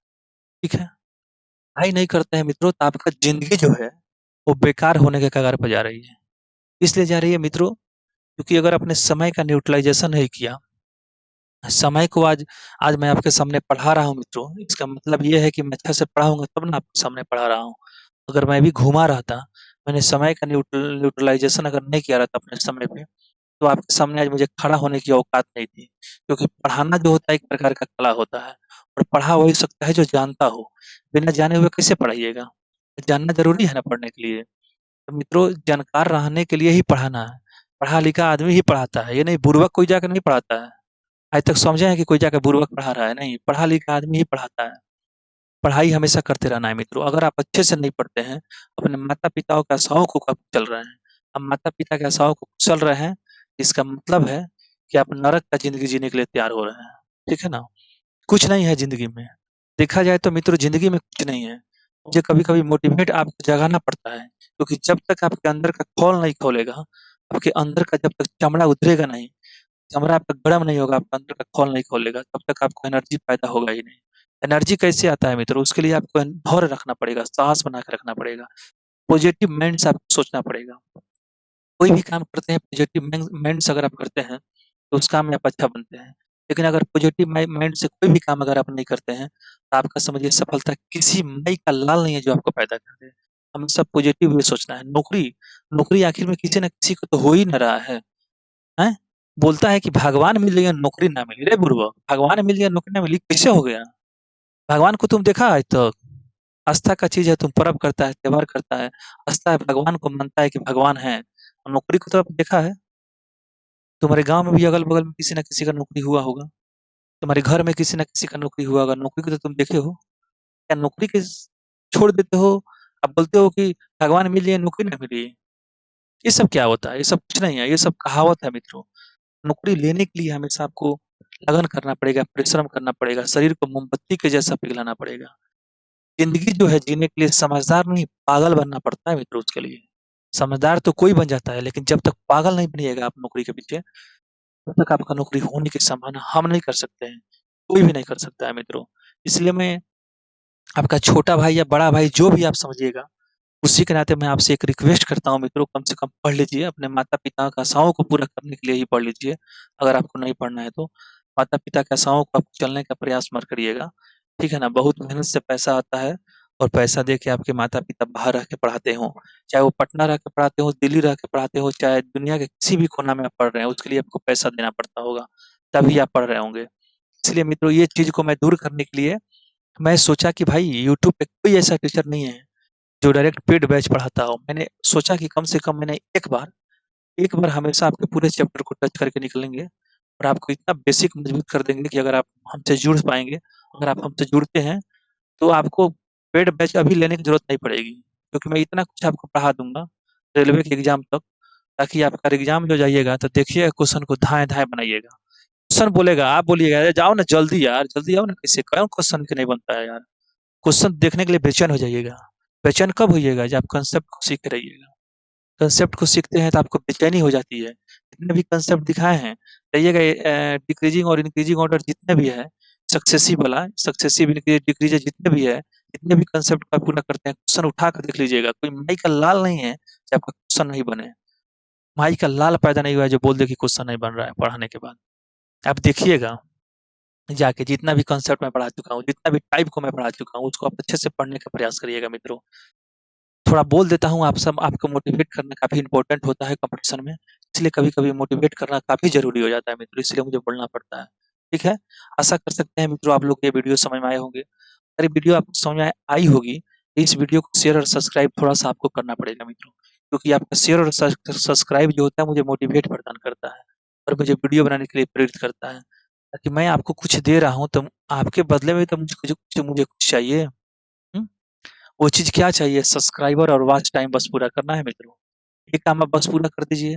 ठीक है, पढ़ाई नहीं करते हैं मित्रों, तो आपका जिंदगी जो है वो बेकार होने के कगार पर जा रही है। इसलिए जा रही है मित्रों, क्योंकि अगर आपने समय का न्यूट्रलाइजेशन नहीं किया, समय को आज आज मैं आपके सामने पढ़ा रहा हूँ मित्रों, इसका मतलब ये है कि मैं अच्छा से पढ़ाऊंगा तब ना आपके सामने पढ़ा रहा हूँ। अगर मैं भी घुमा रहा था, मैंने समय का न्यूट्रलाइजेशन अगर नहीं किया रहता अपने समय पे, तो आपके सामने आज मुझे खड़ा होने की औकात नहीं थी, क्योंकि पढ़ाना जो होता है एक प्रकार का कला होता है, और पढ़ा वही सकता है जो जानता हो, बिना जाने हुए कैसे पढ़ाइएगा, जानना जरूरी है ना पढ़ने के लिए। तो मित्रों, जानकार रहने के लिए ही पढ़ाना है, पढ़ा लिखा आदमी ही पढ़ाता है, ये नहीं बुर्बक कोई जाकर नहीं पढ़ाता है। आज तक समझे हैं कि कोई जाकर बुर्बक पढ़ा रहा है, नहीं, पढ़ा लिखा आदमी ही पढ़ाता है। पढ़ाई हमेशा करते रहना है मित्रों, अगर आप अच्छे से नहीं पढ़ते हैं, अपने माता पिताओं का शौक होकर चल रहे हैं, आप माता-पिता की आशाओं को कुचल रहे हैं, इसका मतलब है कि आप नरक का ज़िंदगी जीने के लिए तैयार हो रहे हैं। ठीक है ना? कुछ नहीं है ज़िंदगी में। देखा जाए तो मित्रों ज़िंदगी में कुछ नहीं है। मुझे कभी-कभी मोटिवेट आपको जगाना पड़ता है, क्योंकि जब तक आपके अंदर का खौल नहीं खोलेगा, आपके अंदर का जब तक चमड़ा उतरेगा नहीं, चमड़ा आपका गर्म नहीं होगा, आपका अंदर का खौल नहीं खोलेगा, तब तक आपको एनर्जी पैदा होगा ही नहीं। एनर्जी कैसे आता है मित्रों? उसके लिए आपको धैर्य रखना पड़ेगा, साहस बना के रखना पड़ेगा, पॉजिटिव माइंड से आपको सोचना पड़ेगा। कोई भी काम करते हैं पॉजिटिव माइंड से अगर आप करते हैं, तो उस काम में आप अच्छा बनते हैं। लेकिन अगर पॉजिटिव माइंड से कोई भी काम अगर आप नहीं करते हैं, तो आपका समझिए सफलता किसी मई का लाल नहीं है जो आपको पैदा कर दे। हमेशा पॉजिटिव वे सोचना है। नौकरी नौकरी आखिर में किसी न किसी को तो हो ही ना रहा है, हैं? बोलता है कि भगवान मिल गया नौकरी ना मिली। रे बुड़बक! भगवान मिल गया नौकरी ना मिली, कैसे हो गया? भगवान को तुम देखा आज तक? आस्था का चीज़ है, तुम पर्व करता है, त्योहार करता है, आस्था है, भगवान को मानता है कि भगवान हैं। और नौकरी को तो आपने देखा है? तुम्हारे गाँव में भी अगल-बगल में किसी न किसी का नौकरी हुआ होगा। तुम्हारे घर में किसी न किसी का नौकरी हुआ होगा। नौकरी को तो तुम देखे हो। क्या नौकरी के स छोड़ देते हो? आप बोलते हो कि भगवान मिल गए, नौकरी ना मिली। ये सब क्या होता है? ये सब कुछ नहीं है, ये सब कहावत है मित्रों। नौकरी लेने के लिए हमेशा आपको लगन करना पड़ेगा, परिश्रम करना पड़ेगा, शरीर को मोमबत्ती के जैसा पिघलाना पड़ेगा। ज़िंदगी जो है जीने के लिए समझदार नहीं, पागल बनना पड़ता है मित्रों उसके लिए। समझदार तो कोई बन जाता है, लेकिन जब तक पागल नहीं बनिएगा आप नौकरी के पीछे, तब तक आपका नौकरी होने की संभावना हम नहीं कर सकते हैं। कोई भी नहीं कर सकता है मित्रों। इसलिए मैं आपका छोटा भाई या बड़ा भाई जो भी आप समझिएगा, उसी के नाते मैं आपसे एक रिक्वेस्ट करता हूँ मित्रों, कम से कम पढ़ लीजिए, अपने माता-पिता की आशाओं को पूरा करने के लिए ही पढ़ लीजिए। अगर आपको नहीं पढ़ना है तो। माता-पिता की आशाओं को आप चलने का प्रयास मत करिएगा, ठीक है ना? बहुत मेहनत से पैसा आता है और पैसा दे के आपके माता-पिता बाहर रह के पढ़ाते हों। चाहे वो पटना रह के पढ़ाते हों, दिल्ली रह के पढ़ाते हों, चाहे दुनिया के किसी भी कोना में आप पढ़ रहे हैं, उसके लिए आपको पैसा देना पड़ता होगा, तभी आप पढ़ रहे होंगे। इसलिए मित्रों ये चीज़ को मैं दूर करने के लिए मैं सोचा कि भाई यूट्यूब पे कोई ऐसा टीचर नहीं है जो डायरेक्ट पेड बैच पढ़ाता हो। मैंने सोचा कि कम से कम मैंने एक बार हमेशा आपके पूरे चैप्टर को टच करके निकलेंगे और आपको इतना बेसिक मजबूत कर देंगे कि अगर आप हमसे जुड़ पाएँगे, अगर आप हमसे जुड़ते हैं, तो आपको पेड बैच अभी लेने की ज़रूरत नहीं पड़ेगी। क्योंकि मैं इतना कुछ आपको पढ़ा दूँगा, रेलवे के एग्ज़ाम तक, ताकि आपका एग्ज़ाम जो जाइएगा तो देखिएगा क्वेश्चन को धाए-धाए बनाइएगा। क्वेश्चन बोलेगा, आप बोलिएगा, "अरे जाओ ना जल्दी यार, जल्दी आओ ना कैसे कौन क्वेश्चन के नहीं बनता है यार?" क्वेश्चन देखने के लिए बेचैन हो जाइएगा। बेचैन कब होइएगा? जब आप कांसेप्ट को सीख रहिएगा। कांसेप्ट को सीखते हैं तो आपको बेचैनी हो जाती है। जितने भी कांसेप्ट दिखाए हैं, कहिएगा डिक्रीजिंग और इंक्रीजिंग ऑर्डर जितने भी है, सक्सेसिव वाला, सक्सेसिव इंक्रीज डिक्रीज जितने भी है, जितने भी कांसेप्ट का पूरा करते हैं, क्वेश्चन उठा कर देख लीजिएगा। कोई माई का लाल नहीं है कि आपका क्वेश्चन नहीं बने। माई का लाल पैदा नहीं हुआ है जो बोल दे कि क्वेश्चन नहीं बन रहा है पढ़ाने के बाद। आप देखिएगा जाके जितना भी कांसेप्ट मैं पढ़ा चुका हूँ, जितना भी टाइप को मैं पढ़ा चुका हूँ, उसको आप अच्छे से पढ़ने का प्रयास करिएगा मित्रों। थोड़ा बोल देता हूँ आप सब आपको मोटिवेट करना काफ़ी इम्पोर्टेंट होता है कॉम्पिटिशन में, इसलिए कभी-कभी मोटिवेट करना काफ़ी ज़रूरी हो जाता है मित्रों, इसलिए मुझे बोलना पड़ता है। ठीक है? आशा कर सकते हैं मित्रों आप लोग को ये वीडियो समझ में आए होंगे। अगर ये वीडियो आपको समझ में आई होगी, तो इस वीडियो को शेयर और सब्सक्राइब थोड़ा-सा आपको करना पड़ेगा मित्रों, क्योंकि आपका शेयर और सब्सक्राइब जो होता है मुझे मोटिवेट प्रदान करता है और मुझे वीडियो बनाने के लिए प्रेरित करता है, ताकि मैं आपको कुछ दे रहा हूँ, तो आपके बदले में तो मुझे कुछ चाहिए। हुँ? वो चीज़ क्या चाहिए? सब्सक्राइबर और वॉच टाइम बस पूरा करना है मित्रों। ये काम आप बस पूरा कर दीजिए,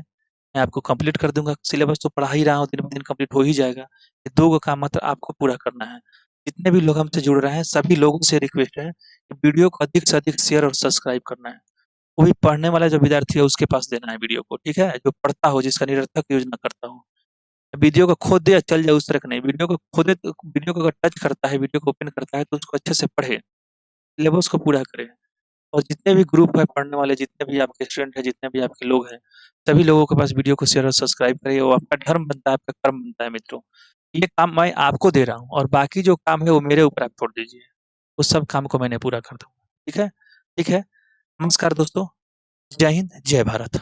मैं आपको कंप्लीट कर दूँगा। सिलेबस तो पढ़ा ही रहा हूँ, दिन-ब-दिन कंप्लीट हो ही जाएगा। ये 2 गो काम मात्र आपको पूरा करना है। जितने भी लोग हमसे जुड़ रहे हैं, सभी लोगों से रिक्वेस्ट है कि वीडियो को अधिक से अधिक शेयर और सब्सक्राइब करना है। वो भी पढ़ने वाला जो विद्यार्थी है, उसके पास देना है वीडियो को, ठीक है? जो पढ़ता हो, जिसका निरर्थक यूज़ ना करता हो। वीडियो को खोद दे या चल जाए, उस तरह का नहीं। वीडियो को अगर टच करता है, वीडियो को ओपन करता है, तो उसको अच्छे से पढ़े, सिलेबस को पूरा करे। और जितने भी ग्रुप है पढ़ने वाले, जितने भी आपके स्टूडेंट हैं, जितने भी आपके लोग हैं, सभी लोगों के पास वीडियो को शेयर और सब्सक्राइब करिए, वो आपका धर्म बनता है, आपका कर्म बनता है मित्रों। ये काम मैं आपको दे रहा हूँ और बाकी जो काम है वो मेरे ऊपर आप छोड़ दीजिए। उस सब काम को मैंने पूरा कर दूँगा। ठीक है? ठीक है? नमस्कार दोस्तों। जय हिंद, जय भारत।